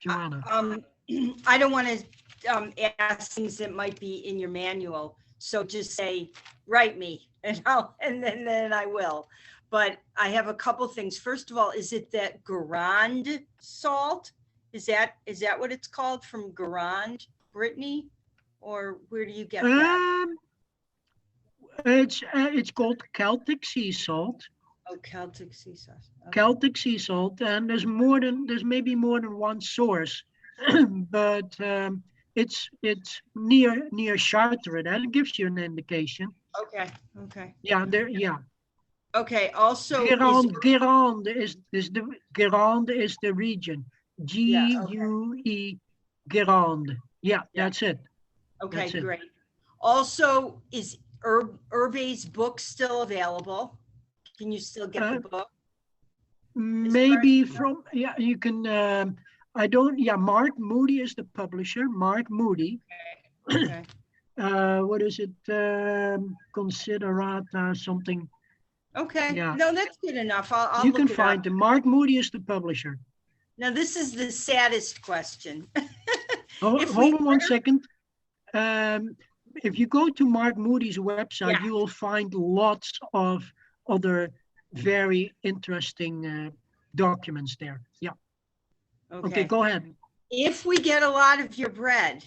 Joanna. I don't want to ask things that might be in your manual. So just say, write me and then I will. But I have a couple things. First of all, is it that Guerande salt? Is that what it's called, from Guerande, Brittany? Or where do you get that? It's called Celtic sea salt. Oh, Celtic sea sauce. Okay. Celtic sea salt, and there's maybe more than one source, but it's near Chartres. That gives you an indication. Okay. Okay. Yeah, yeah. Okay. Also, Guerande is the region. Yeah, okay. GUE Guerande. Yeah, that's it. Okay, That's it. great. Also, is Herbe's book still available? Can you still get the book? Maybe from, yeah, you can, Mark Moody is the publisher, Mark Moody. Okay. What is it? Considerata something. Okay. Yeah. No, that's good enough. I'll You look can it find up. them. Mark Moody is the publisher. Now, this is the saddest question. Hold on one second. If you go to Mark Moody's website, Yeah. you will find lots of other very interesting documents there. Yeah. Okay, go ahead. If we get a lot of your bread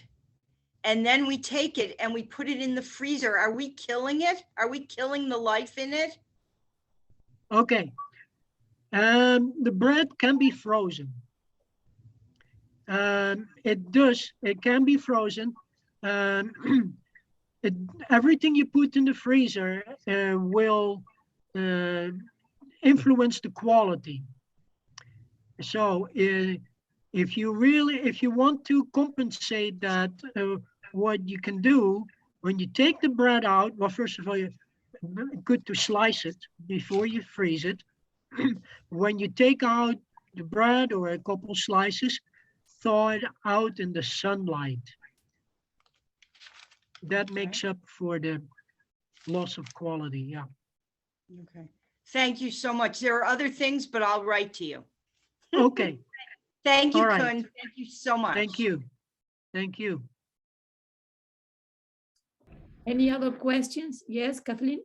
and then we take it and we put it in the freezer, are we killing it? Are we killing the life in it? Okay. The bread can be frozen. It can be frozen. Everything you put in the freezer will influence the quality. So if you want to compensate that, what you can do when you take the bread out, well, first of all, good to slice it before you freeze it. When you take out the bread or a couple slices, thaw it out in the sunlight. That makes up for the loss of quality. Yeah. Okay. Thank you so much. There are other things, but I'll write to you. Okay. Thank you, All right. Koen. Thank you so much. Thank you. Thank you. Any other questions? Yes, Kathleen?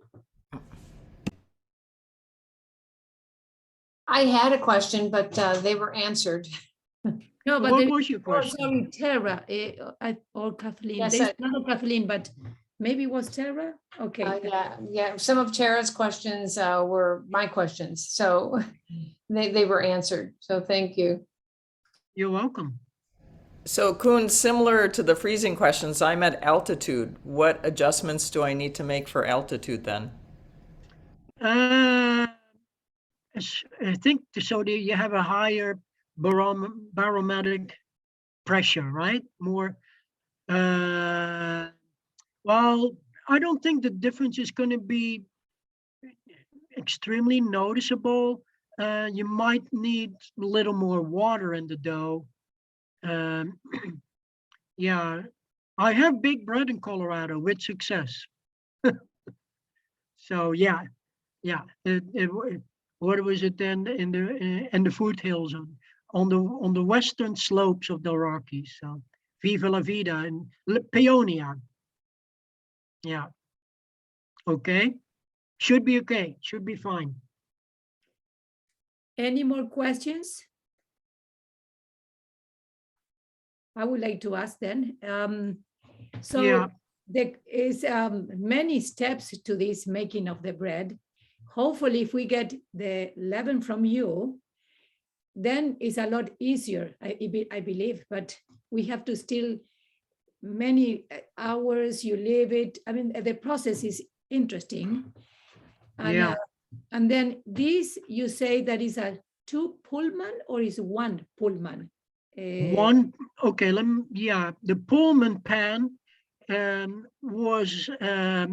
I had a question, but they were answered. No, but What there was your was question? only Tara or Kathleen. Yes, There's I- another Kathleen, but maybe it was Tara? Okay. Yeah. Some of Tara's questions were my questions, so they were answered. So thank you. You're welcome. So Koen, similar to the freezing questions, I'm at altitude. What adjustments do I need to make for altitude then? I think so. You have a higher barometric pressure, right? More. Well, I don't think the difference is going to be extremely noticeable. You might need a little more water in the dough. Yeah, I have baked bread in Colorado with success. So yeah, what was it then in the foothills on the western slopes of the Rockies? So Viva la Vida and Peonia. Yeah. Okay. Should be okay. Should be fine. Any more questions? I would like to ask then. So Yeah. there is many steps to this making of the bread. Hopefully, if we get the leaven from you, then it's a lot easier, I believe, but we have to still many hours, you leave it. I mean, the process is interesting. And, Yeah. And then this, you say that is a 2 Pullman or is 1 Pullman? One, okay, the Pullman pan was a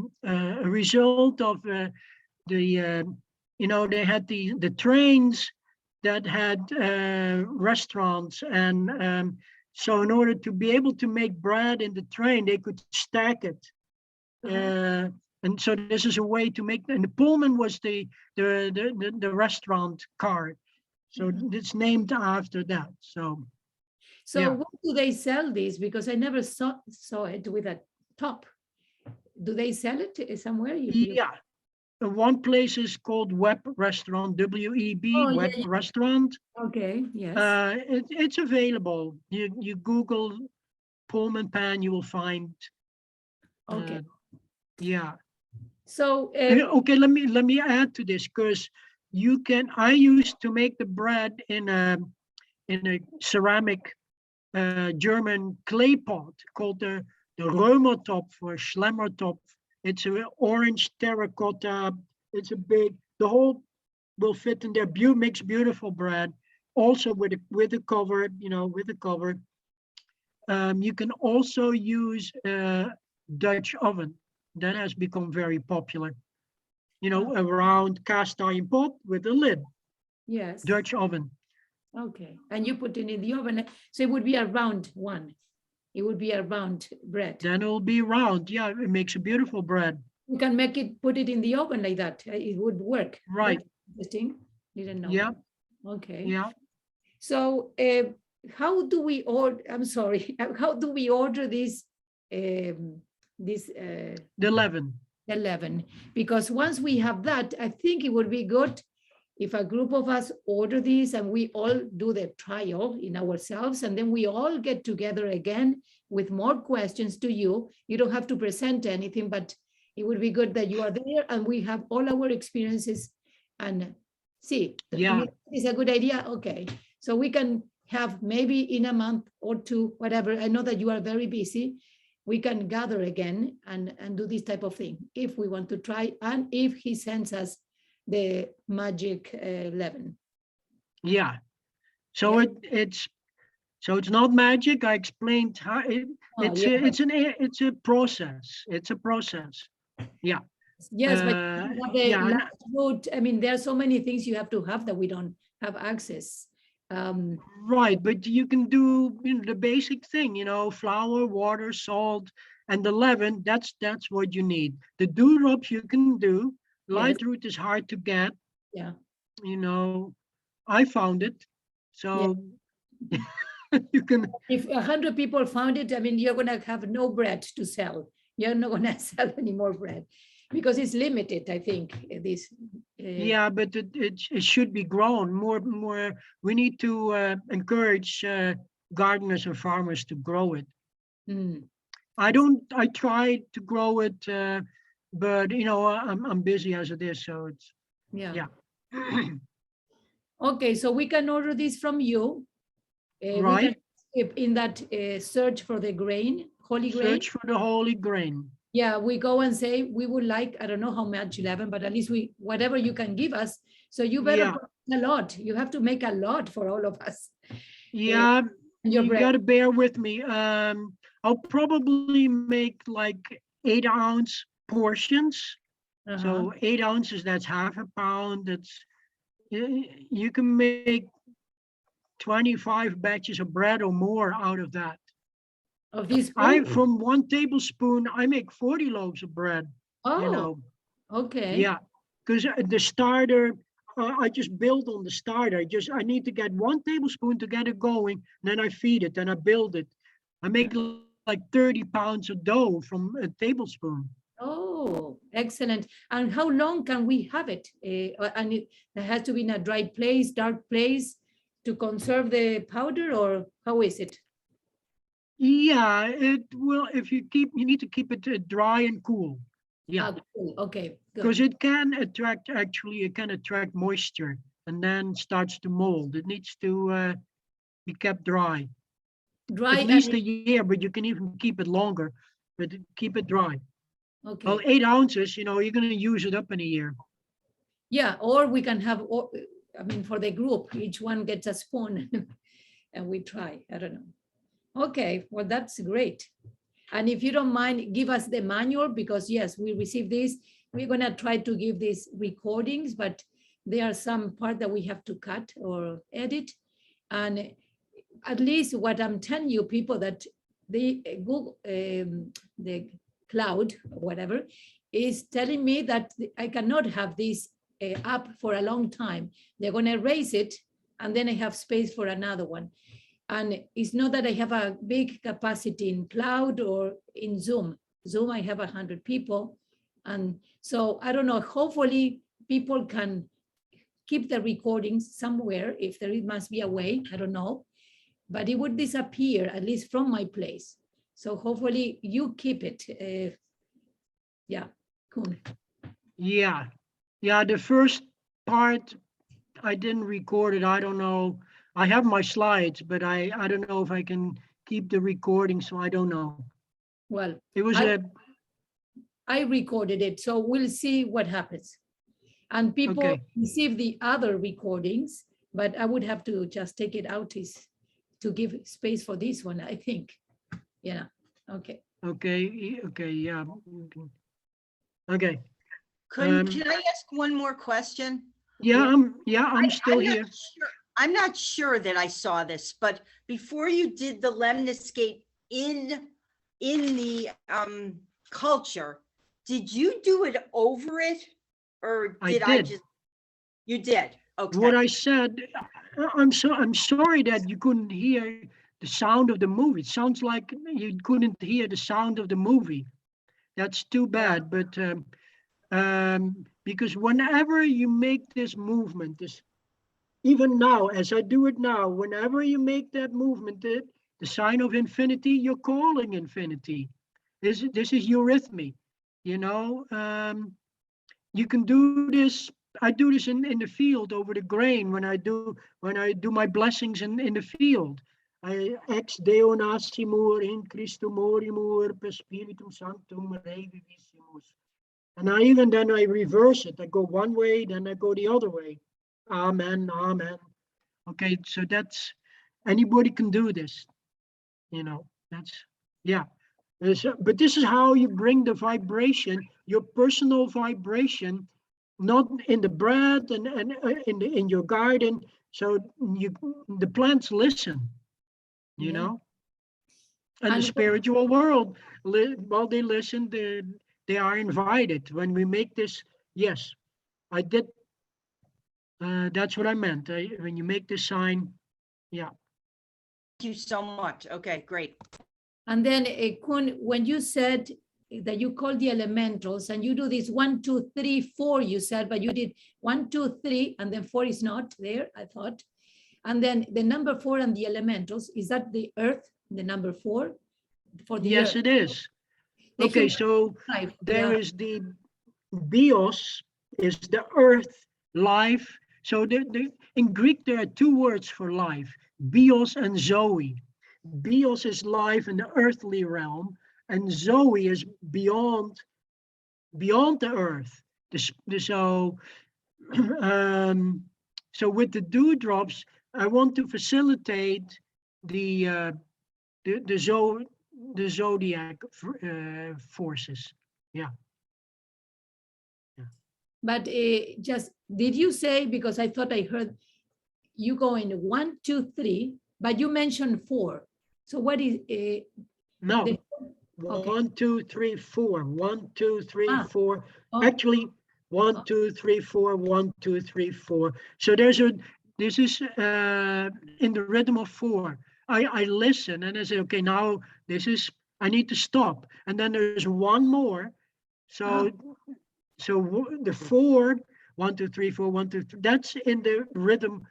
result of they had the trains that had restaurants, and so in order to be able to make bread in the train, they could stack it. And so this is a way to make, and the Pullman was the restaurant car. So it's named after that. So yeah. What do they sell these? Because I never saw it with a top. Do they sell it somewhere? Yeah. One place is called Web Restaurant, W-E-B, Oh, Web yeah. Restaurant. Okay, yes. It's available. You Google Pullman pan, you will find. Okay. Yeah. So okay, let me add to this, because I used to make the bread in a ceramic German clay pot called the Römertopf or Schlemmertopf. It's an orange terracotta. It's the whole will fit in there. Makes beautiful bread. Also with a cover, with a cover. You can also use a Dutch oven. That has become very popular. A round cast iron pot with a lid. yes. Dutch oven. Okay, and you put it in the oven, so it would be a round one. It would be a round bread. Then it'll be round. Yeah, it makes a beautiful bread. You can put it in the oven like that. It would work. Right. That's interesting. Didn't know. Yeah. That. Okay. Yeah. So how do we order? I'm sorry. How do we order this? The leaven. The leaven, because once we have that, I think it would be good if a group of us order this and we all do the trial in ourselves, and then we all get together again with more questions to you. You don't have to present anything, but it would be good that you are there and we have all our experiences and see. Yeah. It's a good idea. Okay. So we can have maybe in a month or two, whatever. I know that you are very busy. We can gather again and do this type of thing if we want to try, and if he sends us the magic leaven. Yeah. So Yeah. it's not magic. I explained how it's a process. It's a process. Yeah. Yes, but the yeah. last route, I mean, there are so many things you have to have that we don't have access. Right, but you can do the basic thing, flour, water, salt, and the leaven. That's what you need. The dewdrops you can do. Light root is hard to get. Yeah. I found it. So you can. If 100 people found it, I mean, you're going to have no bread to sell. You're not going to sell any more bread because it's limited, I think. Yeah, but it should be grown more. We need to encourage gardeners and farmers to grow it. I tried to grow it, but I'm busy as it is, so it's yeah. Okay, so we can order this from you. Right. in that search for the grain, holy grain. Search for the holy grain. Yeah, we go and say, we would like, I don't know how much, 11, but at least whatever you can give us. So you better Yeah. put a lot. You have to make a lot for all of us. Yeah, Your you bread. gotta bear with me. I'll probably make like 8-ounce portions. Uh-huh. So 8 ounces, that's half a pound. You can make 25 batches of bread or more out of that. Of this I, food. from 1 tablespoon, I make 40 loaves of bread, Oh, you know. okay. Yeah, because the starter, I just build on the starter. I need to get 1 tablespoon to get it going. Then I feed it and I build it. I make like 30 pounds of dough from a tablespoon. Oh, excellent. And how long can we have it? And it has to be in a dry place, dark place to conserve the powder, or how is it? Yeah, it will, if you need to keep it dry and cool. Yeah, Cool. Okay, because good. it can attract moisture and then starts to mold. It needs to be kept dry. Dry At least and, a year, but you can even keep it longer, but keep it dry. Well, okay. 8 ounces, you're going to use it up in a year. Yeah, or we can have, I mean, for the group, each one gets a spoon and we try. I don't know. Okay, well, that's great. And if you don't mind, give us the manual, because yes, we receive this. We're gonna try to give these recordings, but there are some part that we have to cut or edit. And at least what I'm telling you, people, that the Google, the cloud, whatever, is telling me that I cannot have this up for a long time. They're gonna erase it, and then I have space for another one. And it's not that I have a big capacity in cloud or in Zoom. Zoom, I have 100 people. And so I don't know, hopefully people can keep the recordings somewhere, if there must be a way, I don't know. But it would disappear, at least from my place. So hopefully you keep it. Yeah, Koen. Yeah. Yeah, the first part, I didn't record it. I don't know. I have my slides, but I don't know if I can keep the recording, so I don't know. Well, It was a, I recorded it, so we'll see what happens. And people okay. receive the other recordings, but I would have to just take it out to give space for this one, I think. Yeah, okay. Okay, yeah. Okay. Can I ask one more question? Yeah, I'm still I'm not here. sure- I'm not sure that I saw this, but before you did the lemniscate in the culture, did you do it over it, or I did I did. just? You did. What Okay. I said, I'm sorry that you couldn't hear the sound of the movie. It sounds like you couldn't hear the sound of the movie. That's too bad, but because whenever you make this movement, even now, as I do it now, whenever you make that movement, the sign of infinity, you're calling infinity. This is eurythmy, you know. You can do this. I do this in the field over the grain when I do my blessings in the field. I ex Deo nascimur in Christo morimur per spiritum sanctum revivissimus. And then I reverse it. I go one way, then I go the other way. Amen, amen. Okay, so that's, anybody can do this. That's, yeah. But this is how you bring the vibration, your personal vibration, not in the bread and in your garden. So the plants listen, you Yeah. know, and the And spiritual world, while they listen, they are invited. When we make this, yes, I did. That's what I meant. When you make this sign, yeah. Thank you so much. Okay, great. And then, Koen, when you said that you call the elementals and you do this 1, 2, 3, 4, you said, but you did 1, 2, 3, and then 4 is not there, I thought. And then the number 4 and the elementals, is that the earth, the number 4? For the Yes, earth? it is. The Okay, human so life, there yeah. is the bios, is the earth, life. So in Greek, there are 2 words for life, bios and zoe. Bios is life in the earthly realm, and Zoe is beyond the earth. So, so with the dewdrops, I want to facilitate the the zodiac forces. Yeah. But just, did you say, because I thought I heard you go in 1, 2, 3, but you mentioned 4. So what is No. the, 1, 2, 3, 4. 1, 2, 3, 4. oh. Actually, 1, 2, 3, 4. 1, 2, 3, 4. So this is in the rhythm of 4. I listen and I say, okay, now I need to stop. And then there's one more. So the 4, 1, 2, 3, 4, 1, 2, 3, that's in the rhythm.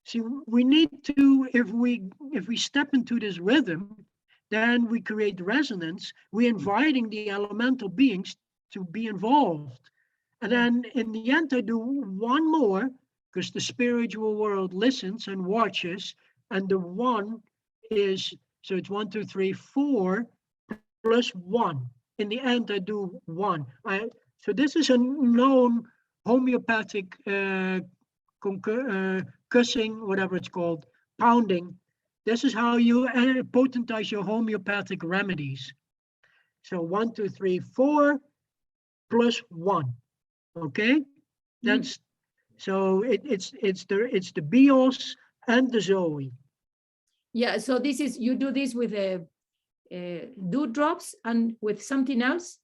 See, we need to, if we step into this rhythm, then we create resonance. We're inviting the elemental beings to be involved. And then in the end, I do one more, because the spiritual world listens and watches. And the 1 is, so it's 1, 2, 3, 4 plus 1. In the end, I do 1. So this is a known homeopathic cussing, whatever it's called, pounding. This is how you potentize your homeopathic remedies. So 1, 2, 3, 4 plus 1. Okay, that's so it's the bios and the Zoe. Yeah, so this is, you do this with dewdrops and with something else?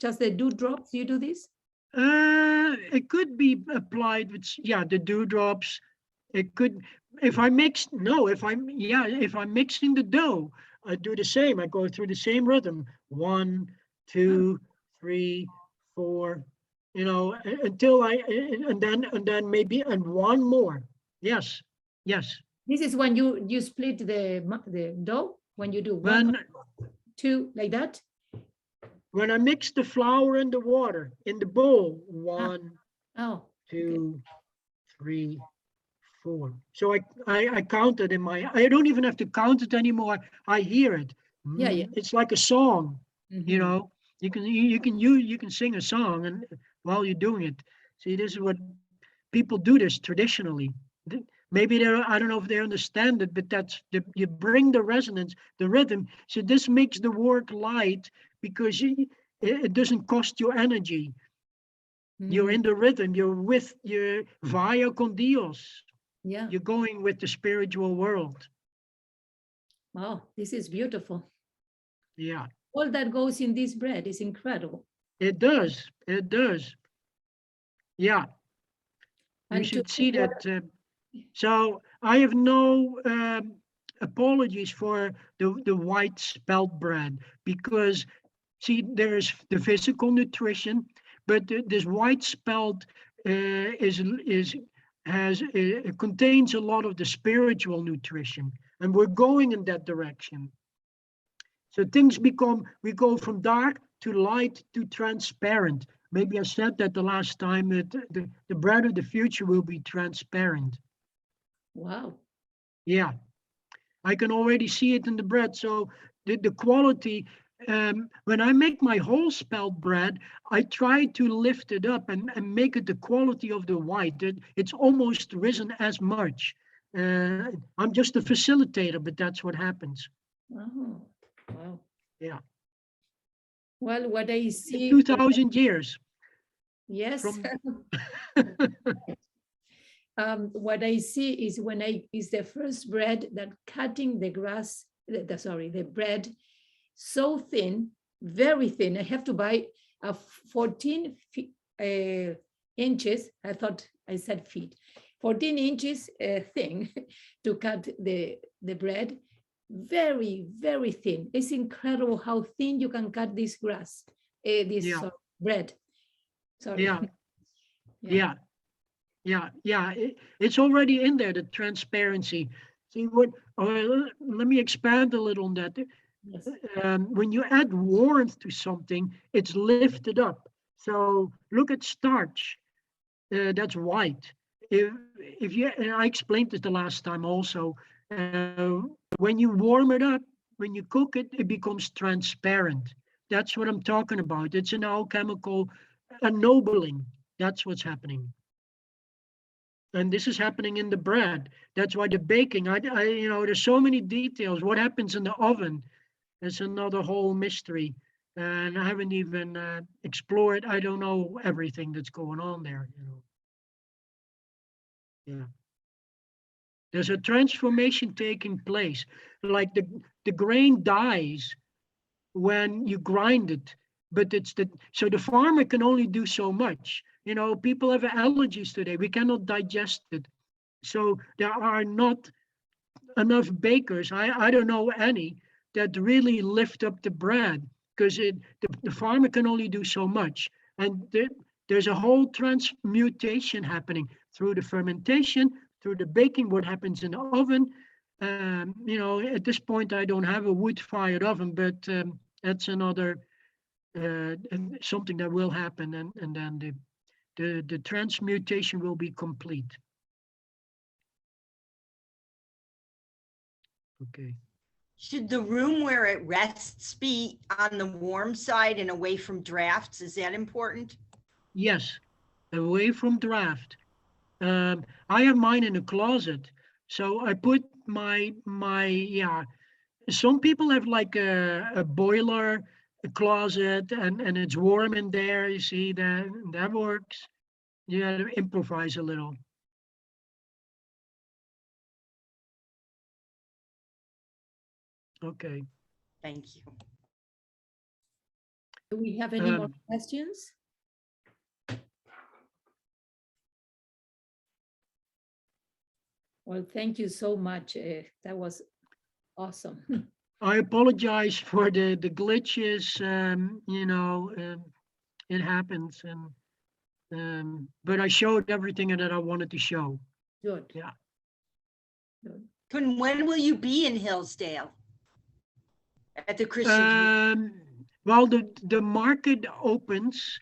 Just the dewdrops, you do this? It could be applied with, yeah, the dewdrops. It could, if I'm mixing the dough, I do the same. I go through the same rhythm. 1, 2, 3, 4, until and then maybe, and one more. Yes. This is when you split the dough, when you do 1, 2, like that? When I mix the flour and the water in the bowl, 1, 2, 3, 4. So I count it in my, I don't even have to count it anymore. I hear it. Yeah. It's like a song, Mhm. you can sing a song and while you're doing it. See, this is what people do this traditionally. Maybe I don't know if they understand it, but you bring the resonance, the rhythm. So this makes the work light because it doesn't cost you energy. You're in the rhythm, you're via con Dios. Yeah. You're going with the spiritual world. Wow, this is beautiful. Yeah. All that goes in this bread is incredible. It does. Yeah. You And should see that. So I have no apologies for the white spelt bread, because see, there's the physical nutrition, but this white spelt contains a lot of the spiritual nutrition, and we're going in that direction. So we go from dark to light to transparent. Maybe I said that the last time, that the bread of the future will be transparent. wow. Yeah, I can already see it in the bread. So the quality, when I make my whole spelt bread, I try to lift it up and make it the quality of the white. It's almost risen as much. I'm just a facilitator, but that's what happens. Oh, wow. Yeah. Well, what I see. 2,000 years. Yes. From What I see is is the first bread that cutting the the bread so thin, very thin. I have to buy a 14 inches. I said feet, 14 inches thing to cut the bread. Very, very thin. It's incredible how thin you can cut this bread. Sorry. Yeah. It's already in there, the transparency. See what? Let me expand a little on that. Yes. When you add warmth to something, it's lifted up. So look at starch. That's white. If you, and I explained this the last time also. when you warm it up, when you cook it, it becomes transparent. That's what I'm talking about. It's an alchemical ennobling. That's what's happening. And this is happening in the bread. That's why the baking, there's so many details. What happens in the oven is another whole mystery. And I haven't even explored. I don't know everything that's going on there, Yeah. There's a transformation taking place. Like the grain dies when you grind it, but so the farmer can only do so much. People have allergies today. We cannot digest it. So there are not enough bakers. I don't know any that really lift up the bread, because the farmer can only do so much. And there's a whole transmutation happening through the fermentation, through the baking, what happens in the oven. At this point, I don't have a wood-fired oven, but that's another something that will happen, and then the transmutation will be complete. Okay. Should the room where it rests be on the warm side and away from drafts? Is that important? Yes, away from draft. I have mine in a closet, so I put my yeah. Some people have like a boiler, a closet, and it's warm in there. You see that works. You got to improvise a little. Okay. Thank you. Do we have any more Um, questions? Well, thank you so much. That was awesome. I apologize for the glitches. It happens, and but I showed everything that I wanted to show. Good. Yeah. Good. Koen, when will you be in Hillsdale? At the Christian community? Well, the market opens.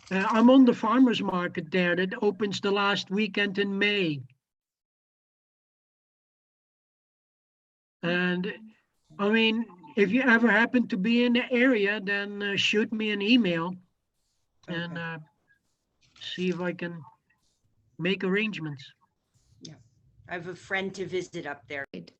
I'm on the farmers market there. That opens the last weekend in May. And I mean, if you ever happen to be in the area, then shoot me an email and Okay. see if I can make arrangements. I have a friend to visit up there. Great.